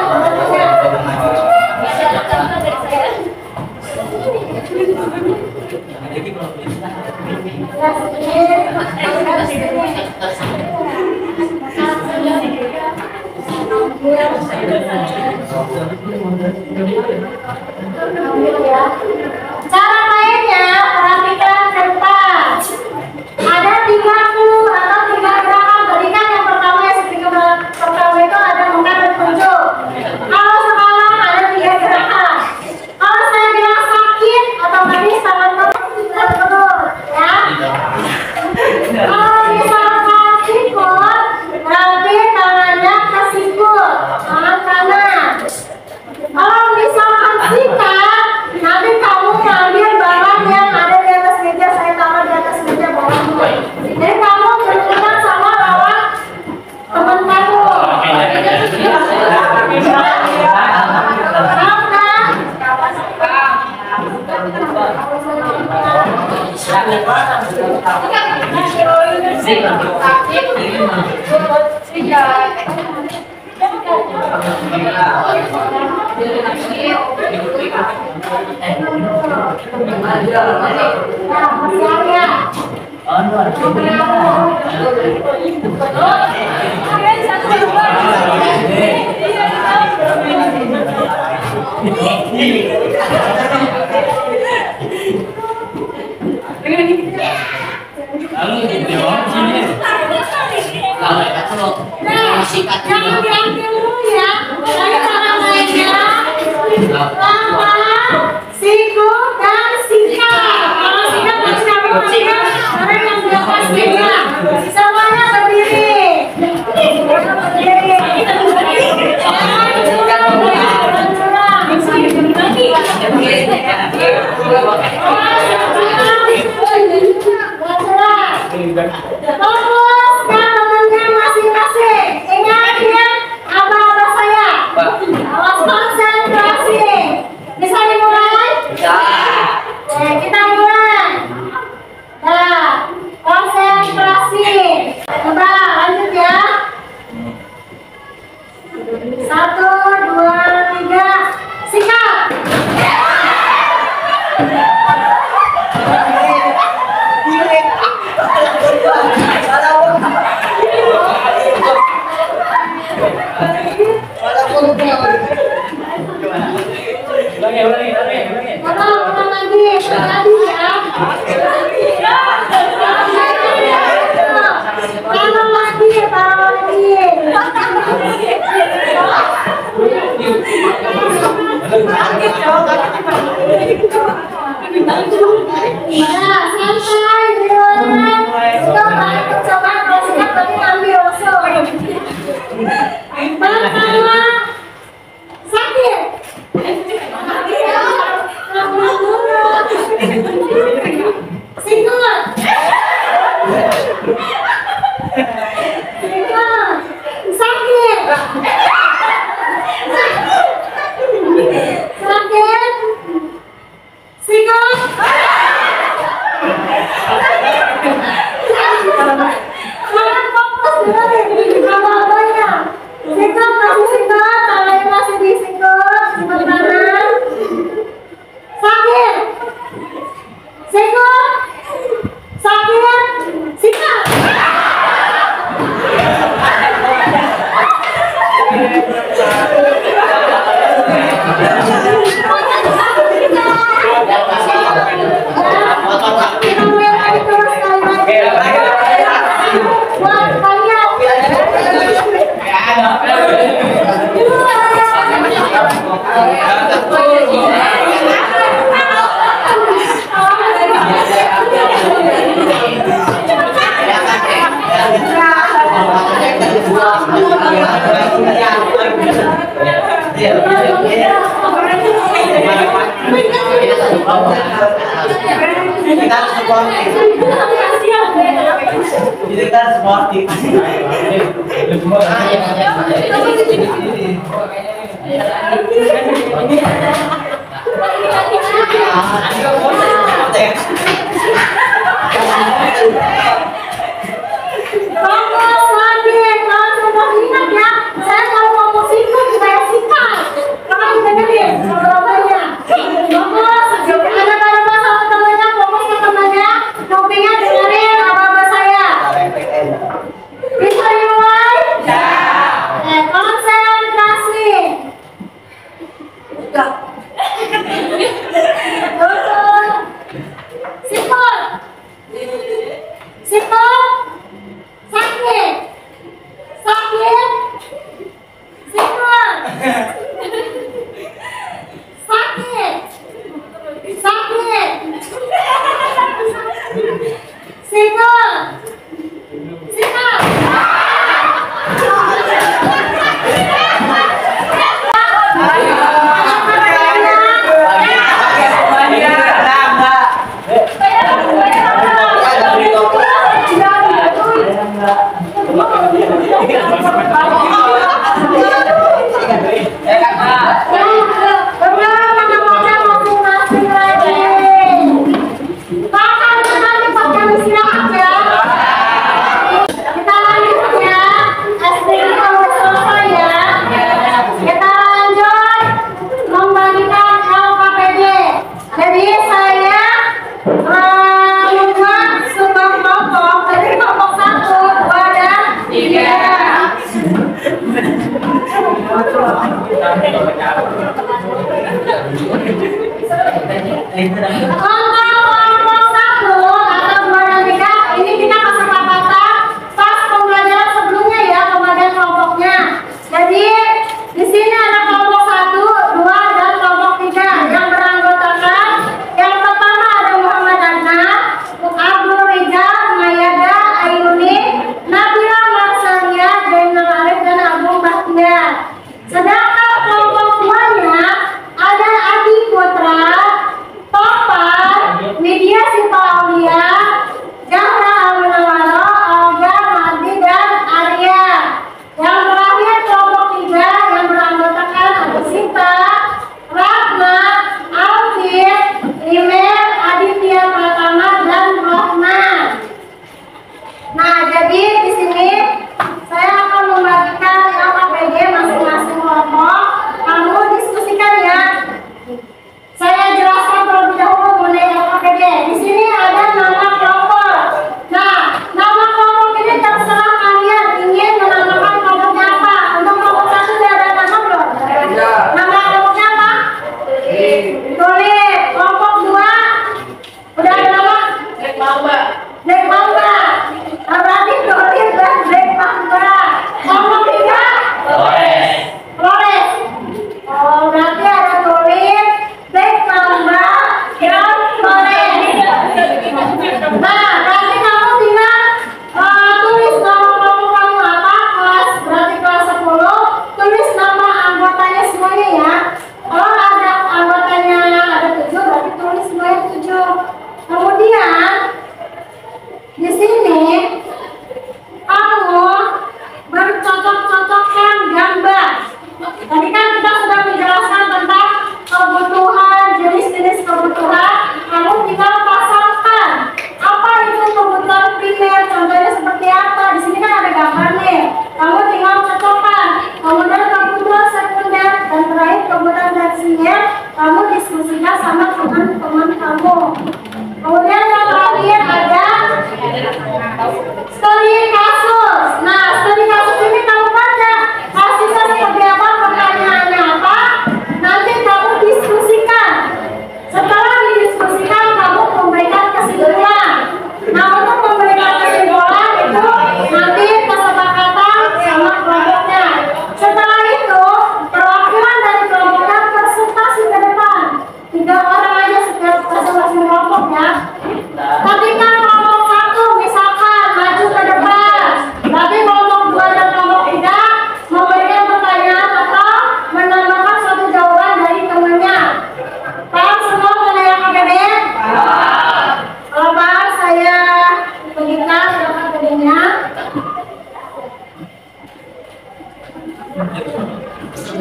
cara mainnya perhatikan ke depan. Ada 3 clue atau 3 gerakan. Tadi kan yang pertama ya pertama itu ada mengangkat dan tunjuk. Kalau sekarang ada 3 gerakan. Kalau saya bilang sakit, otomatis tangan kita turun, ya. Kalau misalkan sikut, berarti tangannya ke sikut, tangan kanan. Kalau misalkan sikat, nanti kamu ngambil barang yang ada di atas meja, saya taruh di atas meja bawah. Jadi kamu berhubungan sama lawan teman kamu. Jangan diambil dulu ya. Saya cara mainnya lama, siku, dan sikat. Kalau sikat harus kamu ambil orang yang di atas meja. Semuanya berdiri. Fokus ke temannya masing-masing. Ingat ya, apa-apa saya. Awas konsentrasi. Bisa dimulai? Oke, kita mulai. Nah, konsentrasi. Coba lanjut ya. 1, 2, 3, sikat. Ulang lagi ya. Taruh lagi. Nah, santai coba kalau sikat tapi ambil langsung. Pertama, sakit. Kita sportif. Fokus lagi, langsung ingat ya. Saya kalau ngomong singkat, saya singkat. Kalian dengerin jawabannya. Fokus, ada kalimat sama temannya, fokus ke temannya. Topiknya dengerin apa-apa saya. Bisa dimulai? Ya. Konsentrasi. Simpel. Simpel. Sakit. Sakit. Simpel. Sakit. Sakit. Simpel. Simpel. Jadi saya membuat sebuah kelompok dari kelompok 1, 2, dan 3. Untuk kelompok 1 atau 2 dan 3 ini kita kesepakatan pas pembelajaran sebelumnya ya, pembagian kelompoknya. Jadi di sini ada kelompok 1, 2, dan kelompok 3 yang beranggotakan yang pertama ada Muhammad Adnan, Abdul Rizal, Mayada, Ayuni, Nabila Marsalia, Zainal Arif, dan Agung Bahtiar. Sedangkan kelompok 2-nya ada Adi Putra, Topan,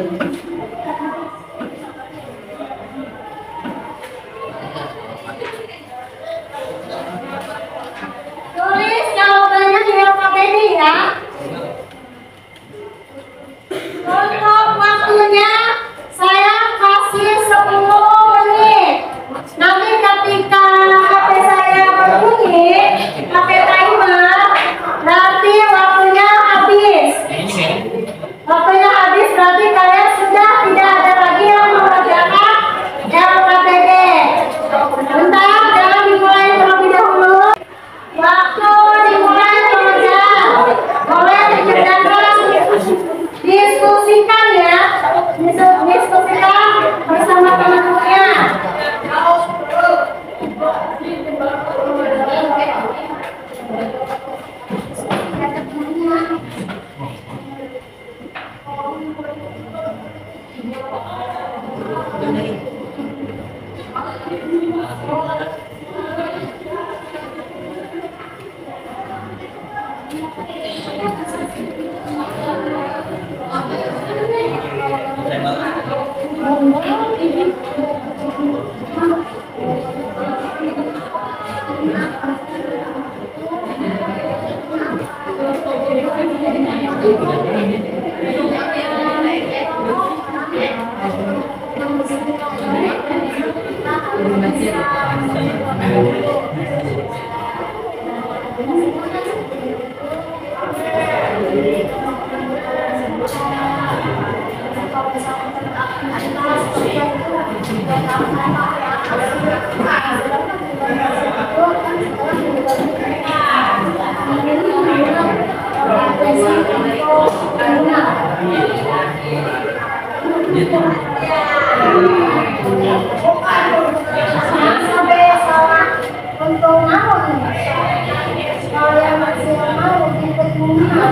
Tulis jawabannya di LKPD ya. Untuk waktunya saya kasih 10 menit. Nanti ketika HP saya berbunyi, pakai timer, berarti waktunya habis. Waktunya habis berarti kalian sudah tidak ada lagi yang mengerjakan LKPD. Bentar, jangan dimulai terlebih dahulu. Waktu dimulai pengerjaan. Boleh dikerjakan, diskusikan ya, diskusikan bersama teman-temannya. Sampai salah untuk naon kalau yang masih mau ikut munah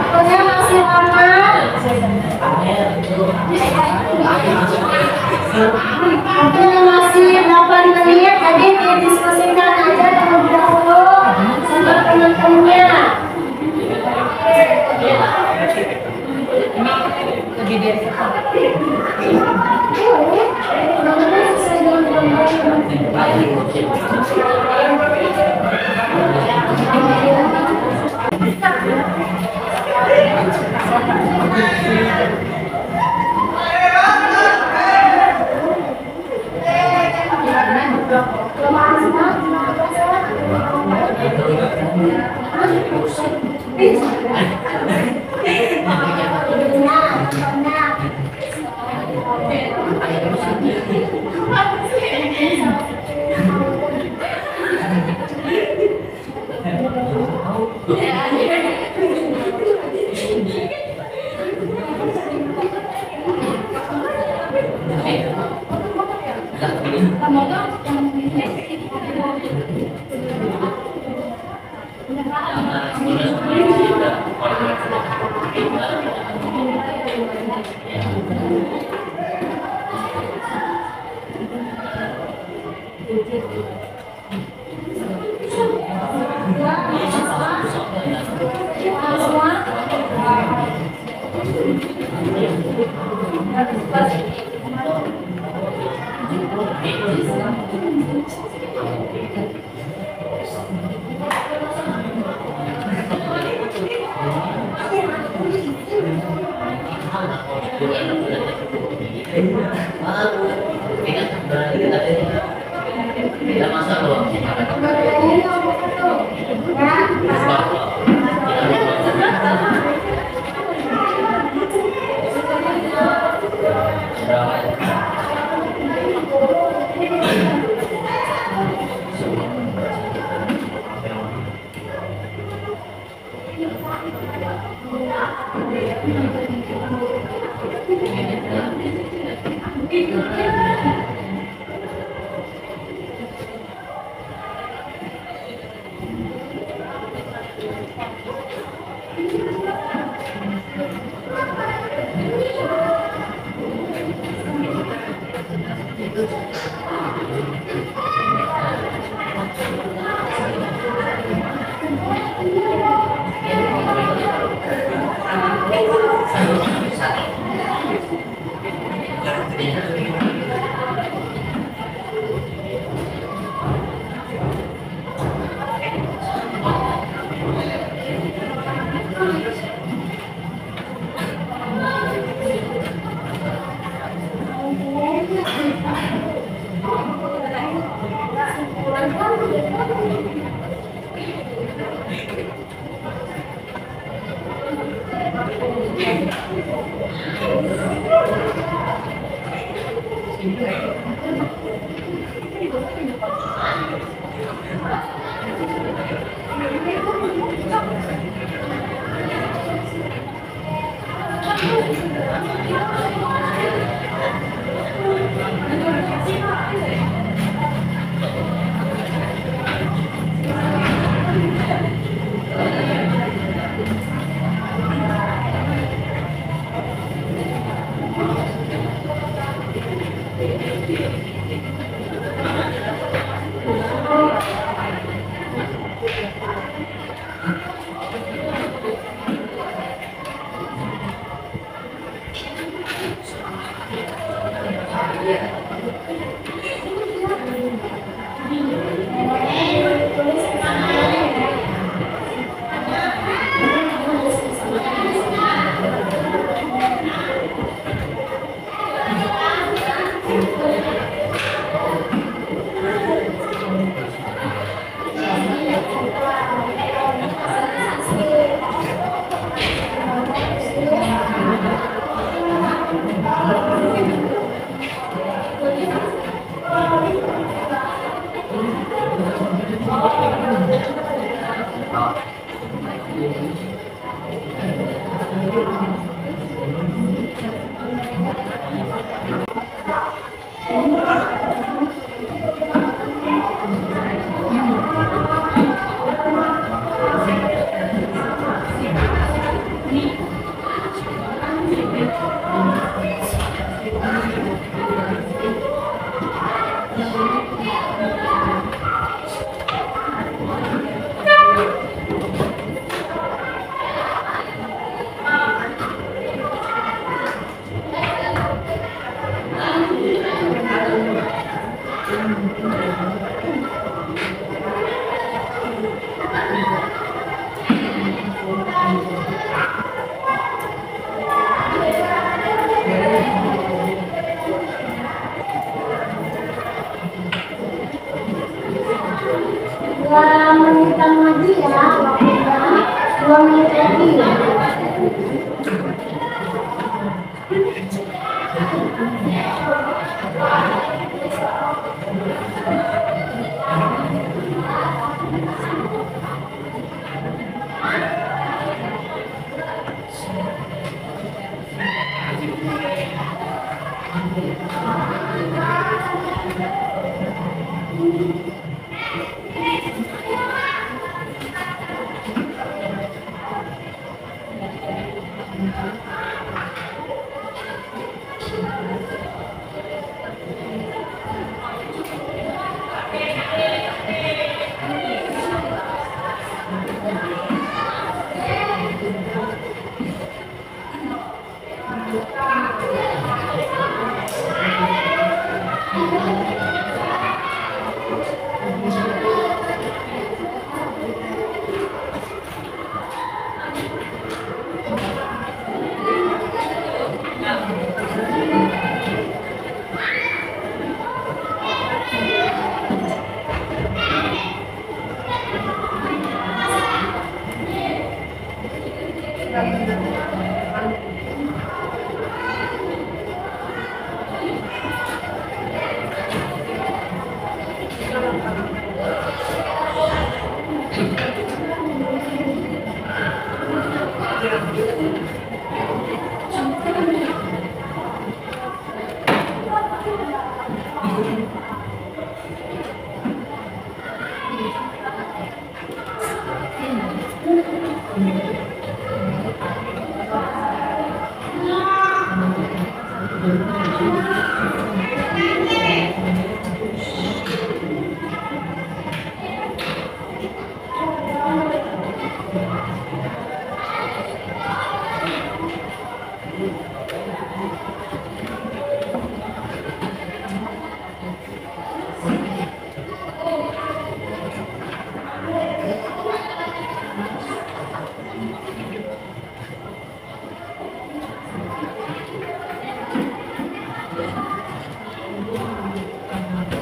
waktunya masih lama. Waktunya masih 8 menit, jadi didiskusikan aja terlebih dahulu sama teman-temannya.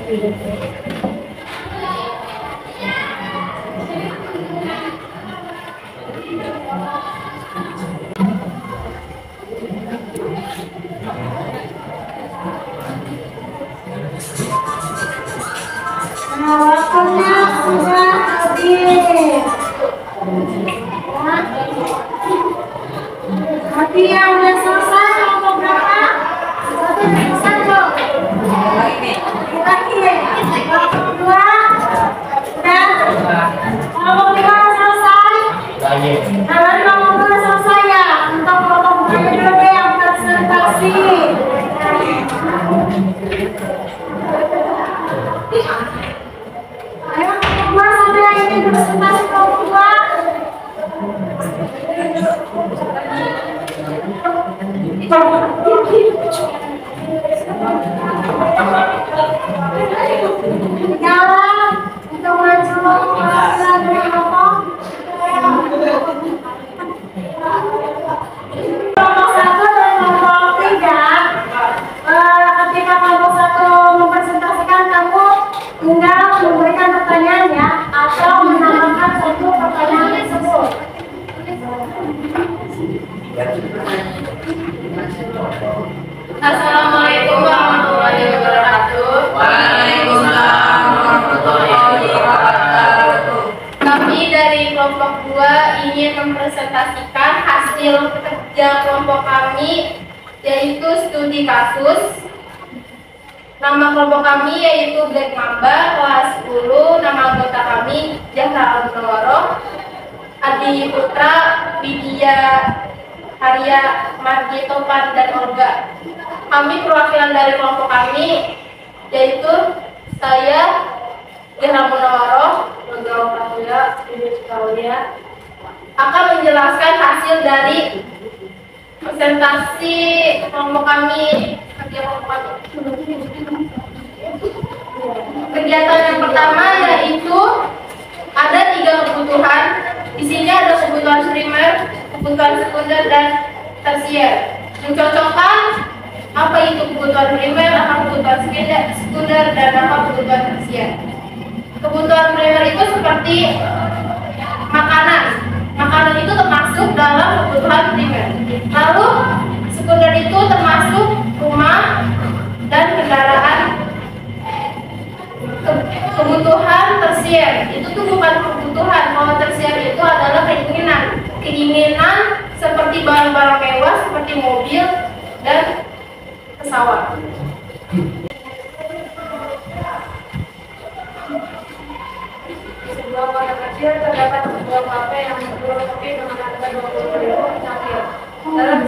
Waktunya sudah habis. Berarti yang udah selesai kelompok berapa? Satu udah selesai dong. Lagi. Kelompok kedua udah. Kelompok lima selesai. Nah, berarti kelompok dua udah selesai ya. Untuk kelompok dua dulu deh yang presentasi. Ayo kelompok dua sampai yang ini presentasi kelompok dua. Jalan untuk maju dari kelompok. Kelompok satu dan kelompok tiga. Ketika kelompok satu mempresentasikan, kamu tinggal memberikan pertanyaannya atau menambahkan satu pertanyaan tersebut. Assalamualaikum warahmatullahi wabarakatuh. Waalaikumsalam warahmatullahi wabarakatuh. Kami dari kelompok 2 ingin mempresentasikan hasil kerja kelompok kami, yaitu studi kasus. Nama kelompok kami yaitu Black Mamba kelas 10. Nama anggota kami Zahra Al-Munawwaroh, Adi Putra, Widya, Arya, Margi, Topan, dan Olga. Kami perwakilan dari kelompok kami yaitu saya Zahra Al-Munawwaroh, Olga Pramudia, Widya Pramudia, akan menjelaskan hasil dari presentasi kelompok kami. Kegiatan yang pertama yaitu ada 3 kebutuhan. Di sini ada kebutuhan primer, kebutuhan sekunder, dan tersier. Mencocokkan apa itu kebutuhan primer, apa kebutuhan sekunder, dan apa kebutuhan tersier. Kebutuhan primer itu seperti makanan. Makanan itu termasuk dalam kebutuhan primer. Lalu sekunder itu termasuk rumah dan kendaraan. Kebutuhan tersier itu tuh bukan kebutuhan. Kalau tersier itu adalah keinginan seperti barang-barang mewah seperti mobil dan pesawat. Di sebuah kota kecil terdapat sebuah kafe yang menjual kopi dengan harga 20.000 cangkir. Dalam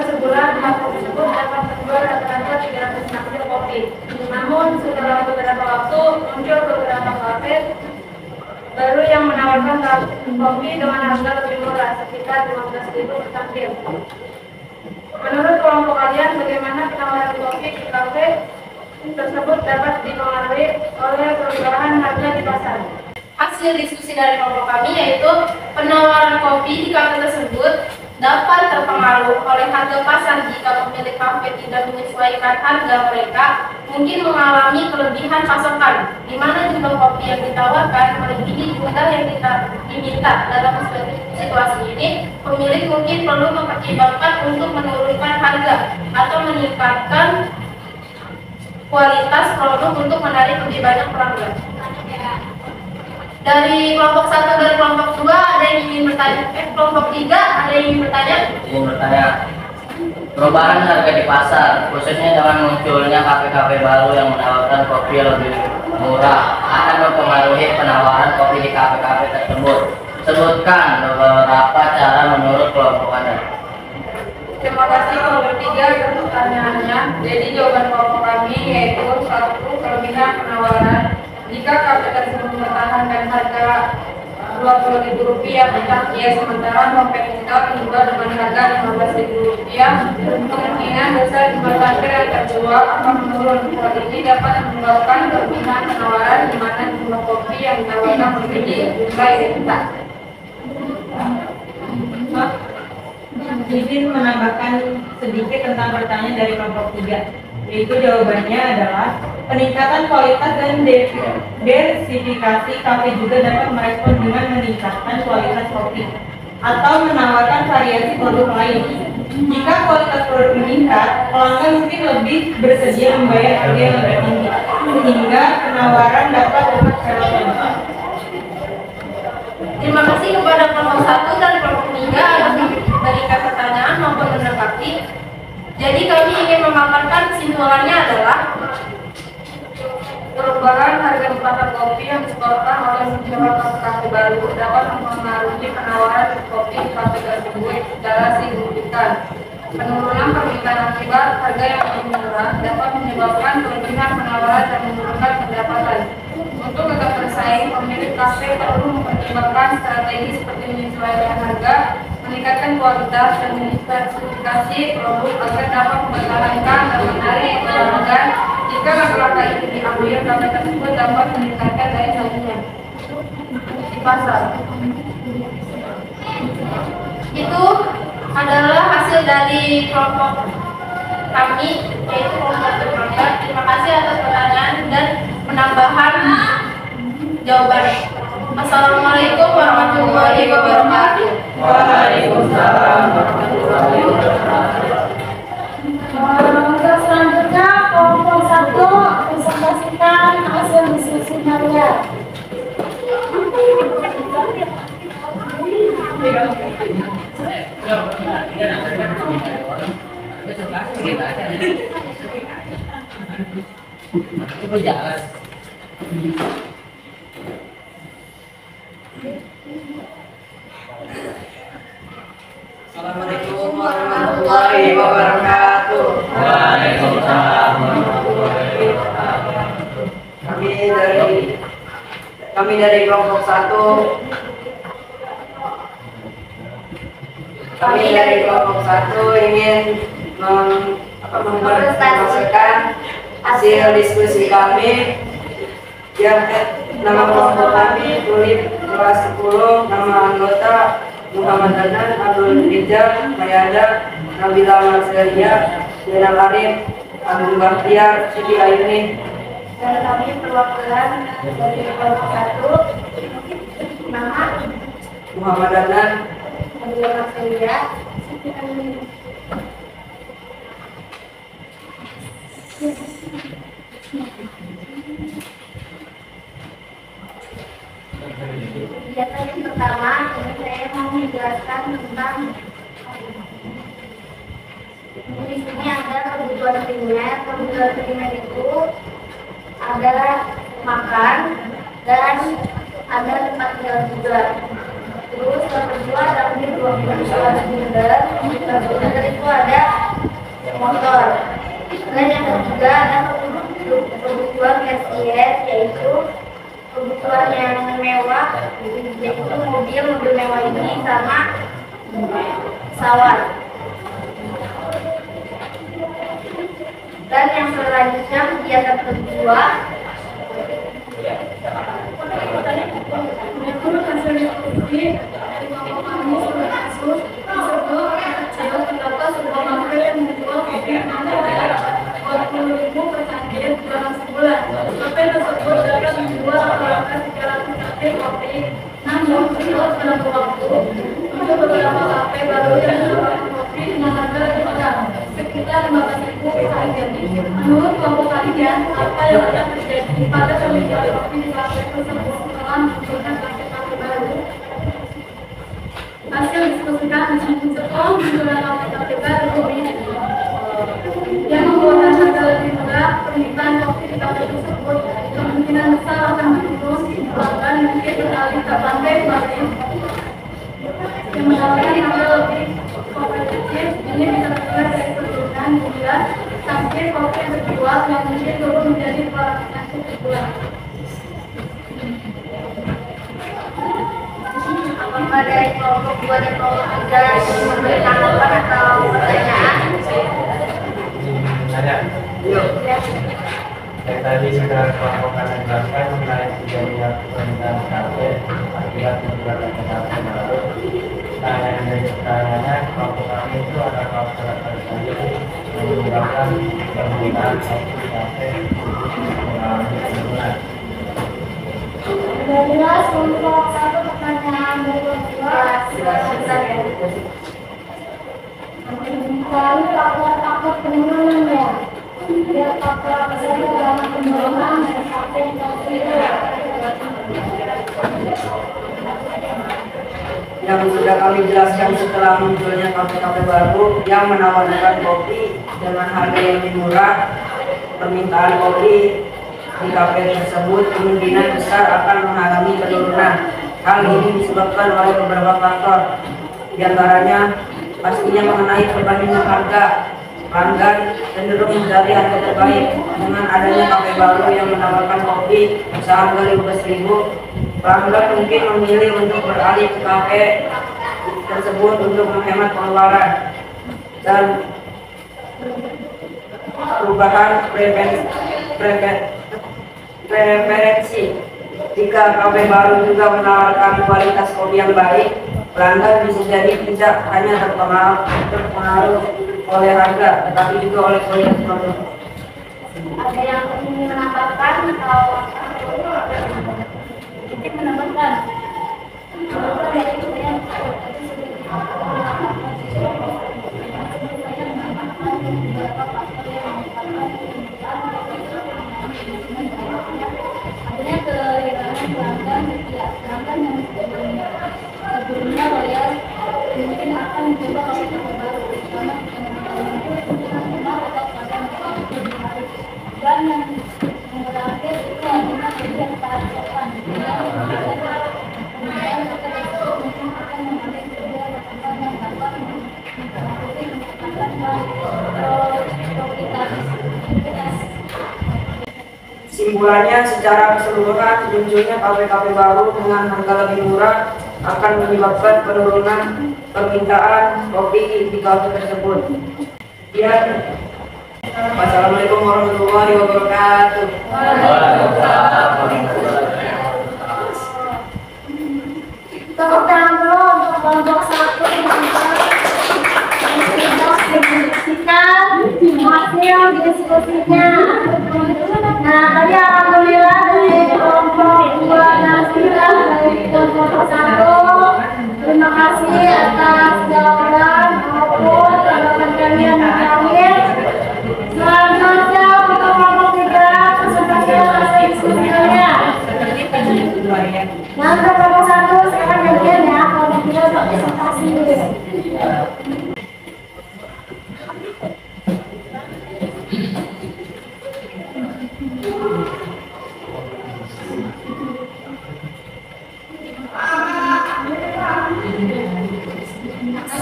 sebulan kafe tersebut dapat menjual rata-rata 300 cangkir kopi. Namun setelah beberapa waktu muncul beberapa kafe baru yang menawarkan kopi dengan harga lebih murah, sekitar 15.000 per cangkir. Menurut kelompok kalian, bagaimana penawaran kopi di kafe tersebut dapat dipengaruhi oleh perubahan harga di pasar? Hasil diskusi dari kelompok kami yaitu penawaran kopi di kafe tersebut dapat terpengaruh oleh harga pasar jika pemilik kafe tidak menyesuaikan harga mereka, mungkin mengalami kelebihan pasokan, di mana jumlah kopi yang ditawarkan melebihi jumlah yang diminta. Dalam situasi ini, pemilik mungkin perlu mempertimbangkan untuk menurunkan harga atau meningkatkan kualitas produk untuk menarik lebih banyak pelanggan. Dari kelompok 1 dan kelompok 2 ada yang ingin bertanya? Kelompok 3 ada yang ingin bertanya? Ingin bertanya, perubahan harga di pasar, khususnya dengan munculnya kafe-kafe baru yang menawarkan kopi yang lebih murah, akan mempengaruhi penawaran kopi di kafe-kafe tersebut. Sebutkan beberapa cara menurut kelompok Anda. Terima kasih kelompok 3 atas pertanyaannya. Jadi jawaban kelompok kami yaitu 1. Kelebihan penawaran. Jika kafe tersebut mempertahankan harga Rp20.000 per cangkir, sementara kompetitor menjual dengan harga Rp15.000, kemungkinan besar jumlah cangkir yang terjual akan menurun. Hal ini dapat menyebabkan kelebihan penawaran di mana jumlah kopi yang ditawarkan melebihi jumlah yang diminta. Izin menambahkan sedikit tentang pertanyaan dari kelompok 3, yaitu jawabannya adalah Peningkatan kualitas dan diversifikasi kafe juga dapat merespon dengan meningkatkan kualitas kopi atau menawarkan variasi produk lain. Jika kualitas produk meningkat, pelanggan mungkin lebih bersedia membayar harga yang lebih tinggi, sehingga penawaran dapat lebih relevan. Terima kasih kepada kelompok 1 dan kelompok 3 atas memberikan pertanyaan maupun menanggapi. Jadi kami ingin memaparkan kesimpulannya adalah perubahan harga tempatan kopi yang disebabkan oleh munculnya kafe baru dapat mempengaruhi penawaran kopi di kafe tersebut secara signifikan. Penurunan permintaan akibat harga yang lebih murah dapat menyebabkan kelebihan penawaran dan menurunkan pendapatan. Untuk tetap bersaing, pemilik kafe perlu mempertimbangkan strategi seperti menyesuaikan harga, meningkatkan kualitas, dan mendiversifikasi produk agar dapat mempertahankan dan menarik pelanggan. Jika langkah-langkah ini diambil, kafe tersebut dapat meningkatkan daya saingnya di pasar. Itu adalah hasil dari kelompok kami, yaitu kelompok bermangga. Terima kasih atas pertanyaan dan penambahan jawaban. Assalamualaikum warahmatullahi wabarakatuh. Waalaikumsalam warahmatullahi wabarakatuh. Untuk selanjutnya kelompok 1 presentasikan hasil diskusi kalian. Assalamualaikum warahmatullahi wabarakatuh. Waalaikumsalam warahmatullahi wabarakatuh. Kami dari kelompok 1 ingin mempresentasikan hasil diskusi kami yang nama kelompok kami Tulip kelas 10, nama anggota Muhammad Adnan, Abdul Rijal, Mayada, Nabila Marcelia, Zainal Arif, Agung Bahtiar, Siti Ayuni. Dan kami perwakilan dari kelompok 1, nama Muhammad Adnan, Nabila Marcelia, Siti Ayuni. Kegiatan yang pertama, ini saya mau menjelaskan tentang di sini ada kebutuhan primer. Kebutuhan primer itu adalah makan dan ada tempat tinggal juga. Terus yang kedua ada kebutuhan sekunder. Sekunder itu ada motor. Dan yang ketiga ada kebutuhan tersier, yaitu kebutuhan yang mewah, yaitu mobil mewah ini sama pesawat. Dan yang selanjutnya kegiatan kedua, menurut hasil diskusi dari kelompok kami sebagai kasus tersebut terdapat sebuah kafe yang menjual kopi harga 40.000 per cangkir dalam sebulan. Kafe tersebut dapat menjual rata-rata 300 cangkir kopi, namun terjual dalam waktu. Untuk beberapa kafe baru yang menjual kopi dengan harga lebih murah, sekitar 15.000 per cangkir. Menurut kelompok kalian, apa yang akan terjadi pada penjual kopi di kafe tersebut setelah munculnya kafe baru? Hasil diskusi kami setelah munculnya kafe baru yang membuat harga lebih murah, permintaan kopi di kafe tersebut kemungkinan besar akan menurun, bahkan mungkin beralih ke pantai lain yang menawarkan harga lebih kompetitif. Ini bisa terlihat dari penurunan gula cangkir kopi yang terjual yang mungkin turun menjadi 200 cangkir per bulan. Apakah dari kelompok 2 dan kelompok 3 yang memberi tanggapan atau pertanyaan? Ada. Yuk. Yang tadi sudah kelompok kalian jelaskan mengenai terjadinya permintaan kafe akibat penjualan kafe baru. Nah, yang dari pertanyaannya kelompok kami itu ada kelompok tertentu yang menyebabkan permintaan kopi kafe Sudah jelas untuk satu pertanyaan berikutnya. Kali faktor penurunan ya. Dia faktor besar dalam penurunan dan faktor Yang sudah kami jelaskan setelah munculnya kafe-kafe baru yang menawarkan kopi dengan harga yang lebih murah, permintaan kopi di kafe tersebut kemungkinan besar akan mengalami penurunan. Hal ini disebabkan oleh beberapa faktor, di antaranya pastinya mengenai perbandingan harga. Pelanggan cenderung mencari harga terbaik. Dengan adanya kafe baru yang menawarkan kopi seharga 15.000, pelanggan mungkin memilih untuk beralih ke kafe tersebut untuk menghemat pengeluaran. Dan perubahan preferensi. Jika kafe baru juga menawarkan kualitas kopi yang baik, pelanggan bisa jadi tidak hanya terpengaruh oleh harga, tetapi juga oleh kualitas produk. Ada yang ingin menambahkan atau ingin menambahkan? Adanya kehilangan pelanggan, ya pelanggan yang sebelumnya loyal mungkin akan mencoba kafe baru, karena dan yang terakhir itu adalah bagian kearifan. Kemudian kita mungkin akan mengambil kerja yang dapat Simpulannya, secara keseluruhan munculnya kafe-kafe baru dengan harga lebih murah akan menyebabkan penurunan permintaan kopi di kafe tersebut. Wassalamualaikum warahmatullahi wabarakatuh. Tepuk tangan dulu untuk kelompok 1 dan 2 mendiskusikan hasil diskusinya. Nah, tadi alhamdulillah dari kelompok 2 dan 3 dari kelompok 1. Terima kasih atas jawaban maupun tanggapan kalian yang terakhir. Selanjutnya untuk kelompok 3, presentasi hasil diskusi kalian. Nah, untuk kelompok 1 sekarang gantian ya, kelompok 3 untuk presentasi.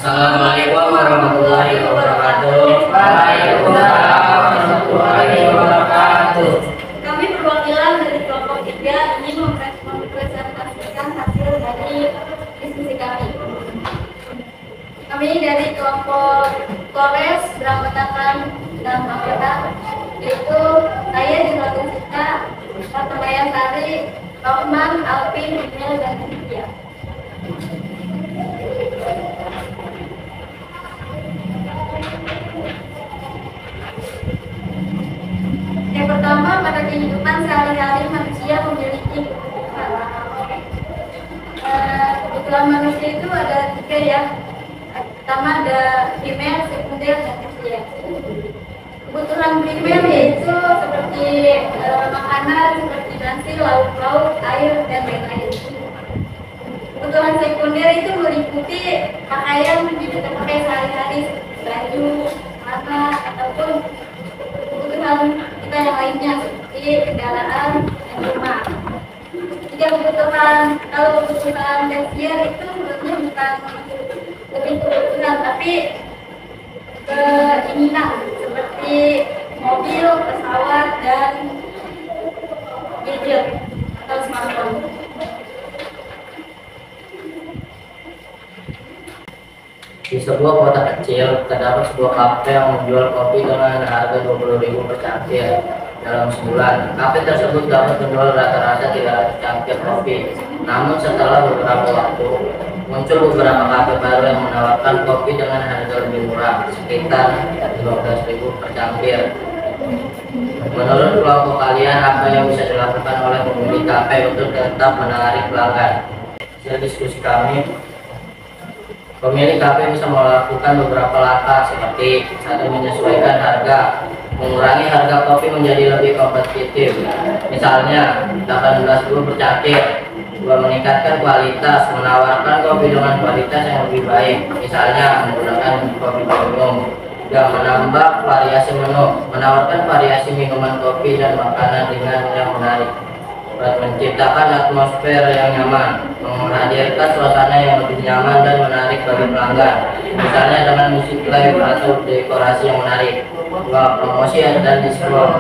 Assalamualaikum warahmatullahi wabarakatuh. Waalaikumsalam warahmatullahi wabarakatuh. Kami perwakilan dari kelompok 3 ingin mempresentasikan hasil dari diskusi kami. Kami dari kelompok Polres beranggotakan dalam anggota yaitu saya Juragan Sita, Fatemaya Sari, Rohman, Alvin, Mel, dan Cynthia. Yang pertama, pada kehidupan sehari-hari manusia memiliki kebutuhan. Kebutuhan manusia itu ada 3 ya. Pertama ada primer, sekunder, dan tersier. Kebutuhan primer yaitu seperti makanan, seperti nasi, lauk-lauk, air, dan lain-lain. Kebutuhan sekunder itu meliputi pakaian yang kita pakai sehari-hari, baju, celana, ataupun kebutuhan kita yang lainnya seperti kendaraan dan rumah. Kalau kebutuhan tersier itu sebenarnya bukan lebih kebutuhan tapi keinginan seperti mobil, pesawat, dan gadget atau smartphone. Di sebuah kota kecil, terdapat sebuah kafe yang menjual kopi dengan harga 20.000 per cangkir. Dalam sebulan, kafe tersebut dapat menjual rata-rata 300 cangkir kopi. Namun setelah beberapa waktu, muncul beberapa kafe baru yang menawarkan kopi dengan harga lebih murah, sekitar 12.000 per cangkir. Menurut kelompok kalian, apa yang bisa dilakukan oleh pemilik kafe untuk tetap menarik pelanggan? Hasil diskusi kami, pemilik kafe bisa melakukan beberapa langkah seperti: 1. Menyesuaikan harga, mengurangi harga kopi menjadi lebih kompetitif, misalnya 18.000 per cangkir. 2. Meningkatkan kualitas, menawarkan kopi dengan kualitas yang lebih baik, misalnya menggunakan kopi premium. 3. Menambah variasi menu, menawarkan variasi minuman kopi dan makanan ringan yang menarik. 4. Menciptakan atmosfer yang nyaman, menghadirkan suasana yang lebih nyaman dan menarik bagi pelanggan, misalnya dengan musik live atau dekorasi yang menarik. 2. Promosi dan diskon,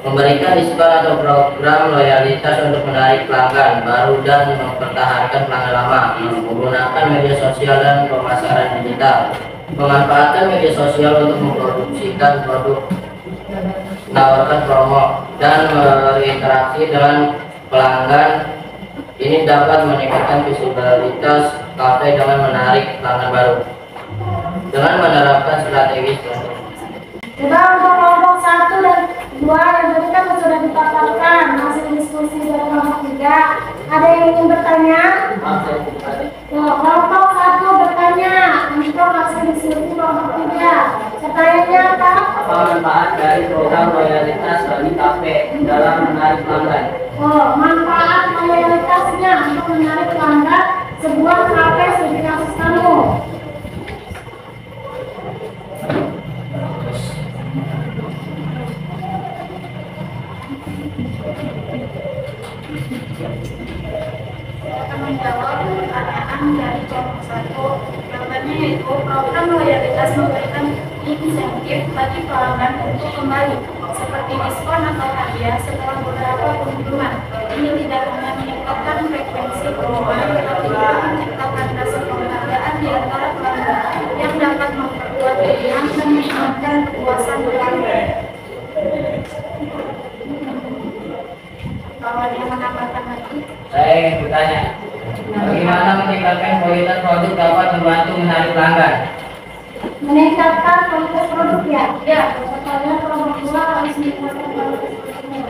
memberikan diskon atau program loyalitas untuk menarik pelanggan baru dan mempertahankan pelanggan lama. Menggunakan media sosial dan pemasaran digital, memanfaatkan media sosial untuk memproduksikan produk, menawarkan promo, dan berinteraksi dengan pelanggan. Ini dapat meningkatkan visibilitas kafe dengan menarik pelanggan baru dengan menerapkan strategi selanjutnya. Coba untuk kelompok 1 dan 2 yang tadi kan sudah dipaparkan hasil diskusi dari kelompok 3. Ada yang ingin bertanya? Kelompok 1 bertanya untuk hasil diskusi kelompok 3. Pertanyaannya apa? Apa manfaat dari program loyalitas bagi kafe dalam menarik pelanggan? Manfaat loyalitasnya untuk menarik pelanggan sebuah kafe studi kasus kamu. Akan menjawab pertanyaan dari kelompok 1, jawabannya yaitu program loyalitas memberikan insentif bagi pelanggan untuk kembali, seperti diskon atau hadiah setelah beberapa kunjungan. Ini tidak hanya meningkatkan frekuensi kunjungan, tetapi juga menciptakan rasa penghargaan di antara pelanggan yang dapat memperkuat pilihan dan meningkatkan kepuasan pelanggan. Kalau ada yang menambahkan lagi, Saya ingin bertanya, bagaimana meningkatkan kualitas produk dapat membantu menarik pelanggan? Meningkatkan kualitas produk ya? ya, Kalian kelompok 2 harus meningkatkan kualitas produknya.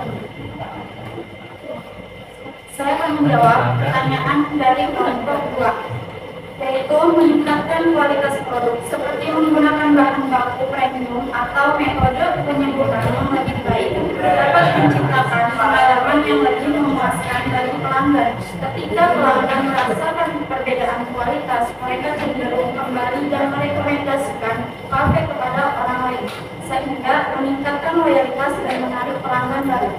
saya akan menjawab pertanyaan dari kelompok 2, yaitu meningkatkan kualitas produk seperti menggunakan bahan baku premium atau metode penyembuhan yang lebih baik dapat menciptakan pengalaman yang lebih memuaskan bagi pelanggan. Ketika pelanggan merasakan perbedaan kualitas, mereka cenderung kembali dan merekomendasikan kafe kepada orang lain, sehingga meningkatkan loyalitas dan menarik pelanggan baru.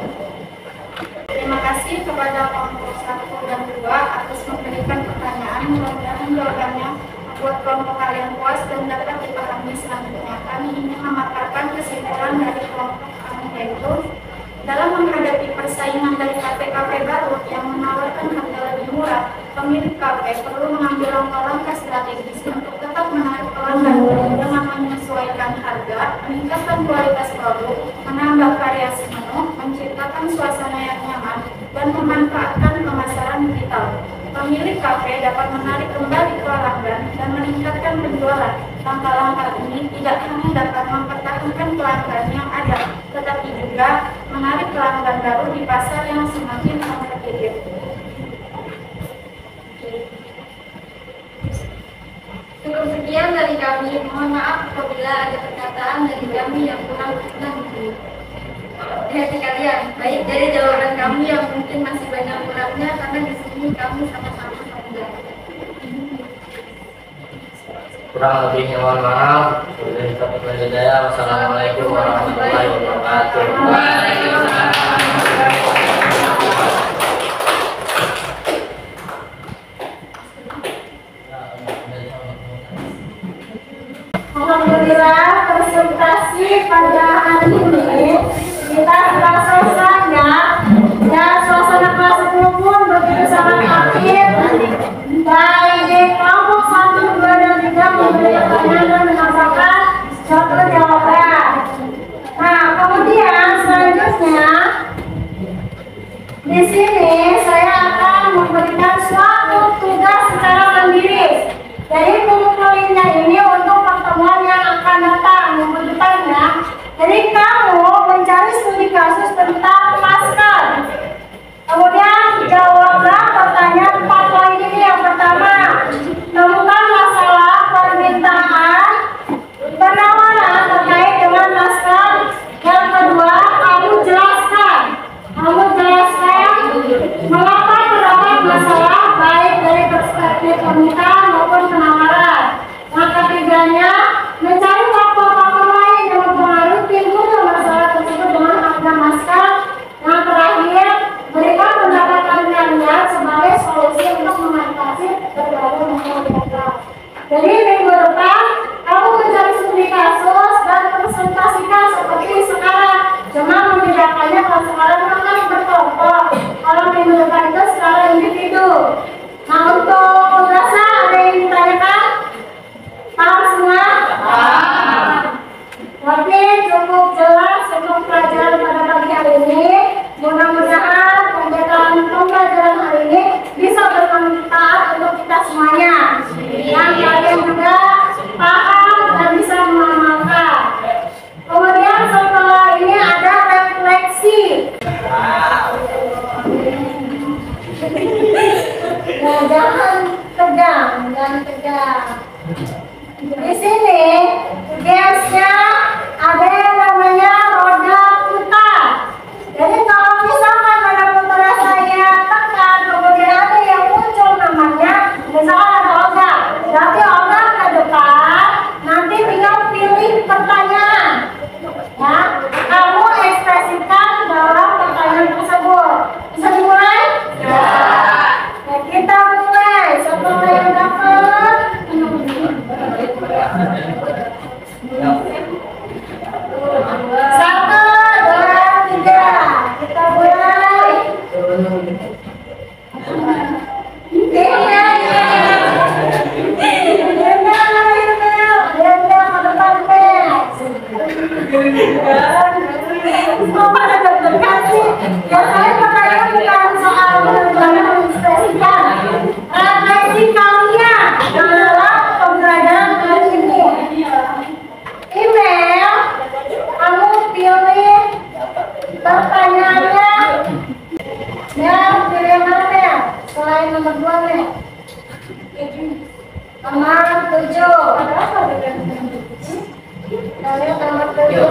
Terima kasih kepada kelompok 1 dan 2 atas memberikan pertanyaan. Mudah-mudahan jawabannya membuat kelompok kalian puas dan dapat dipahami selanjutnya. Kami ingin memaparkan kesimpulan dari kelompok kami, yaitu dalam menghadapi persaingan dari kafe-kafe baru yang menawarkan harga lebih murah, pemilik kafe perlu mengambil langkah-langkah strategis untuk tetap menarik pelanggan dengan menyesuaikan harga, meningkatkan kualitas produk, menambah variasi menu, menciptakan suasana yang nyaman, dan memanfaatkan pemasaran digital. Pemilik kafe dapat menarik kembali pelanggan dan meningkatkan penjualan. Langkah-langkah ini tidak hanya dapat mempertahankan pelanggan yang ada, tetapi juga menarik pelanggan baru di pasar yang semakin kompetitif. Cukup sekian dari kami. Mohon maaf apabila ada perkataan dari kami yang kurang berkenan di hati kalian. Baik dari jawaban kami yang mungkin masih banyak kurangnya karena di sini kami sama-sama belajar. Kurang lebihnya mohon maaf. Wassalamualaikum warahmatullahi wabarakatuh. Alhamdulillah presentasi pada hari ini kita telah selesai ya, dan suasana kelas 10 pun begitu sangat aktif. Baik di kelompok 1, 2, dan 3 memberi pertanyaan dan menambahkan suatu jawaban. Nah, kemudian selanjutnya di sini saya akan memberikan suatu tugas secara mandiri. Jadi poinnya ini untuk pertemuan yang akan datang minggu depannya. Jadi kamu mencari studi kasus Jadi minggu depan kamu mencari studi kasus dan presentasikan seperti sekarang. Cuma membedakannya kalau sekarang kan berkelompok, kalau minggu depan itu secara individu. Nah untuk rasa ada yang ditanyakan? Paham semua? Oke, cukup jelas untuk pelajaran pada pagi hari ini. Mudah-mudahan pembelajaran hari ini bisa bermanfaat untuk kita semuanya. Dan kalian juga paham dan bisa mengamalkan. Kemudian setelah ini ada refleksi. Nah, jangan tegang, jangan tegang. Di sini gasnya ada yang namanya roda putar. Jadi kalau misalkan pada putar saya tekan, kemudian ada yang muncul namanya, misalkan ada Olga, berarti Olga ke depan, nanti tinggal pilih pertanyaan. Ya, kamu ekspresikan dalam pertanyaan tersebut. Bisa dimulai? Ya. Nah, kita mulai. Siapa yang dapat? Satu, dua, tiga. Kita mulai. Ya saya pertanyaan bukan soal bagaimana mengekspresikan refleksi kalian dalam pembelajaran kali ini. Email, kamu pilih pertanyaannya. Ya, pilih yang mana ya? Selain nomor 2 nih. Nomor 7. Kalian nomor 7.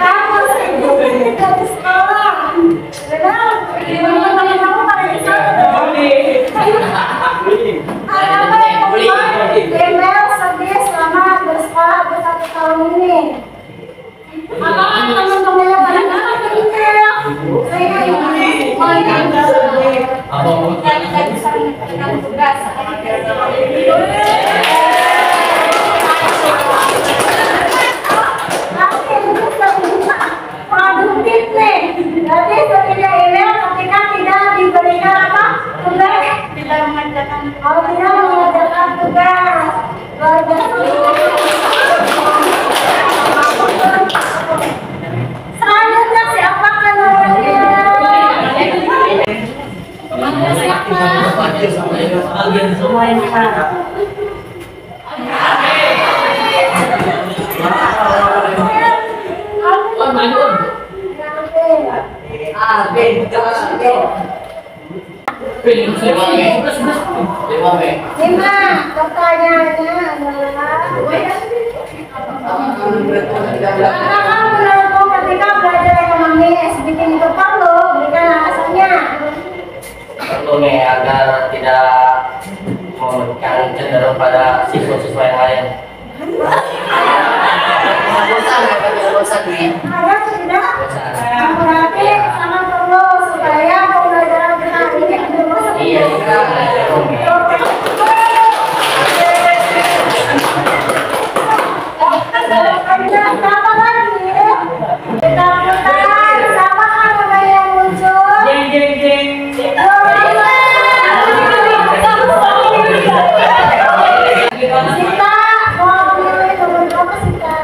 Kamu sibuk dari sekolah. Benar? Teman-teman kamu pada di sana. Apa yang membuat email sedih selama bersekolah bersatu tahun ini? Apakah teman-temannya pada nggak ke email? Saya ini kita bisa mengerjakan tugas. Produktif nih. Berarti setidak email ketika tidak diberikan apa? Tugas. Tidak mengerjakan. Kalau tidak mengerjakan tugas. Luar biasa. Selanjutnya siapkan nomornya. Semua ini mana? Lima, pertanyaannya adalah apakah menurutmu ketika belajar ekonomi SBK itu perlu? Berikan alasannya. Perlu nih agar tidak memberikan cenderung pada siswa-siswa yang lain. bosan nih. Ada tidak? Berarti sangat perlu supaya pembelajaran kita ini tidak bosan. Iya, Siapa lagi? Kita putar. Siapa nama yang muncul? Jeng jeng jeng. Sita, mau pilih nomor berapa Sita?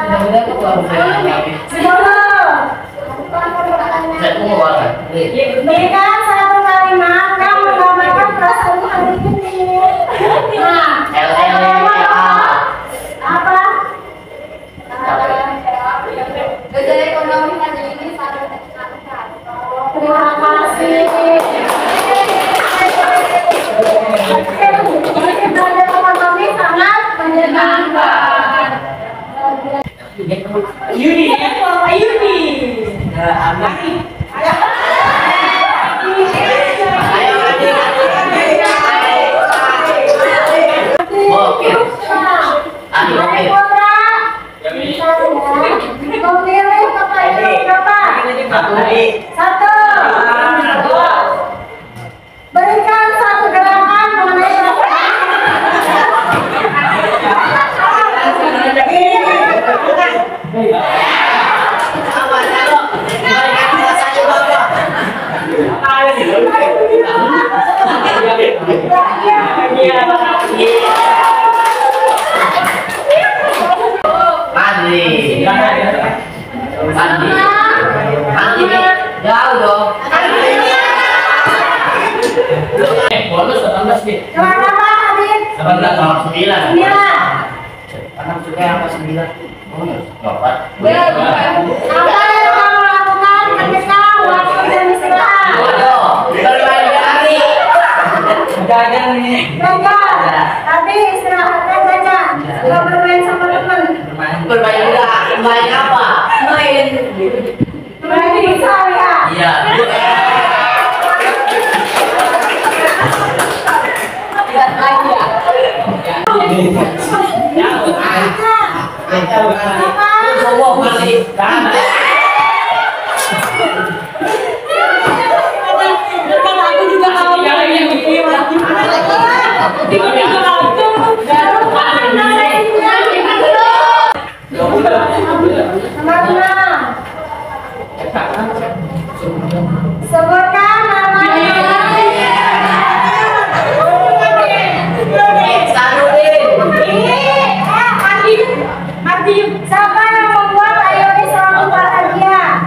Berikan satu kalimat yang menggambarkan perasaan hari ini. Nah, apa? Belajar ekonomi hari ini sangat Terima kasih. Belajar ekonomi sangat menyenangkan. Yuni, Yuni. Memilih pertanyaan berapa? Satu. Berikan satu Mandi. Mandi. Mandi. Jauh dong. Bonus 18 nih. Keluar apa, Adit? 18 sama 9. 9. Anak suka yang apa 9? Bonus. Dapat. Apa yang kamu lakukan ketika waktu dan istirahat? Bodoh. Bermain lari. Jajan nih. Belajar. Tapi istirahatnya belajar. Nggak bermain sama teman. Bermain enggak? Main apa? Main. Main futsal ya. Iya. Semua kali. Aku juga mau. Sebutkan namanya. Siapa yang membuat Ayoni selalu bahagia?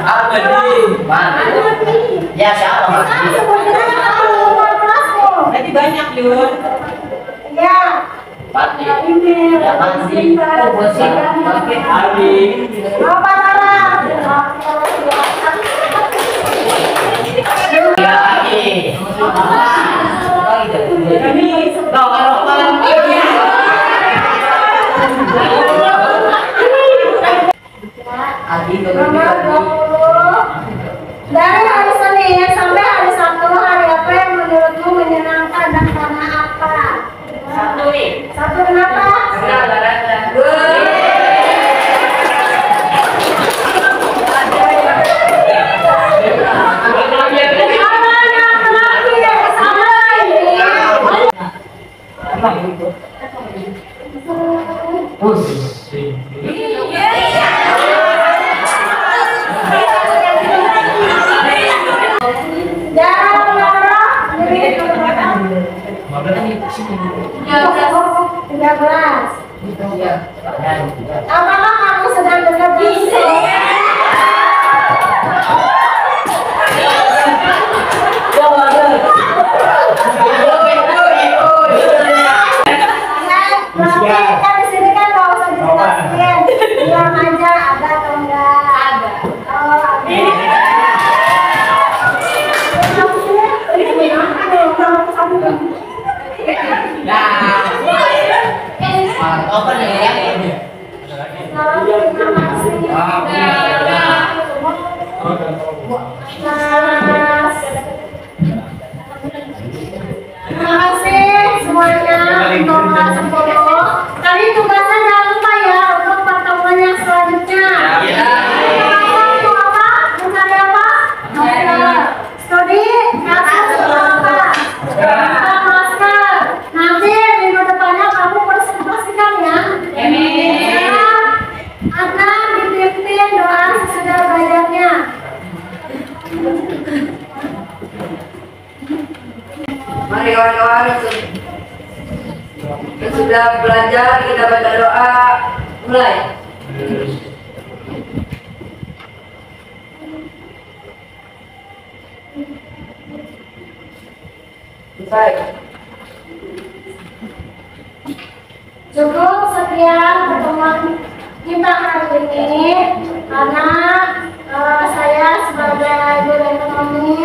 Apa nih? Mana? Ya siapa? Sebutkan nama membuat kelasmu. Berarti banyak, Yun. Ya. Pati. Ini. Ya pasti. Oh, bosan. Pakai hari. Apa Tara? Ya lagi. Tahu kalau Adi Nomor 20. Dari hari Senin sampai hari Sabtu, hari apa yang menurutmu menyenangkan dan karena apa? Satu nih. Satu kenapa? Apakah kamu sedang bekerja? Berarti kan di sini kan nggak usah dijelasin, bilang aja ada atau enggak. Ada. Oh, apa nih ya? terima kasih. Terima kasih semuanya untuk kelas 10. Tadi tugasnya jangan lupa ya untuk pertemuan yang selanjutnya. Untuk apa? Mencari apa? Studi kasus apa? Pakai masker. Nanti minggu depannya kamu presentasikan ya. Akan dipimpin doa sesudah belajarnya. Mari kawan-kawan, sudah belajar kita baca doa. Mulai. Selesai. Cukup sekian pertemuan kita hari ini karena saya sebagai guru ekonomi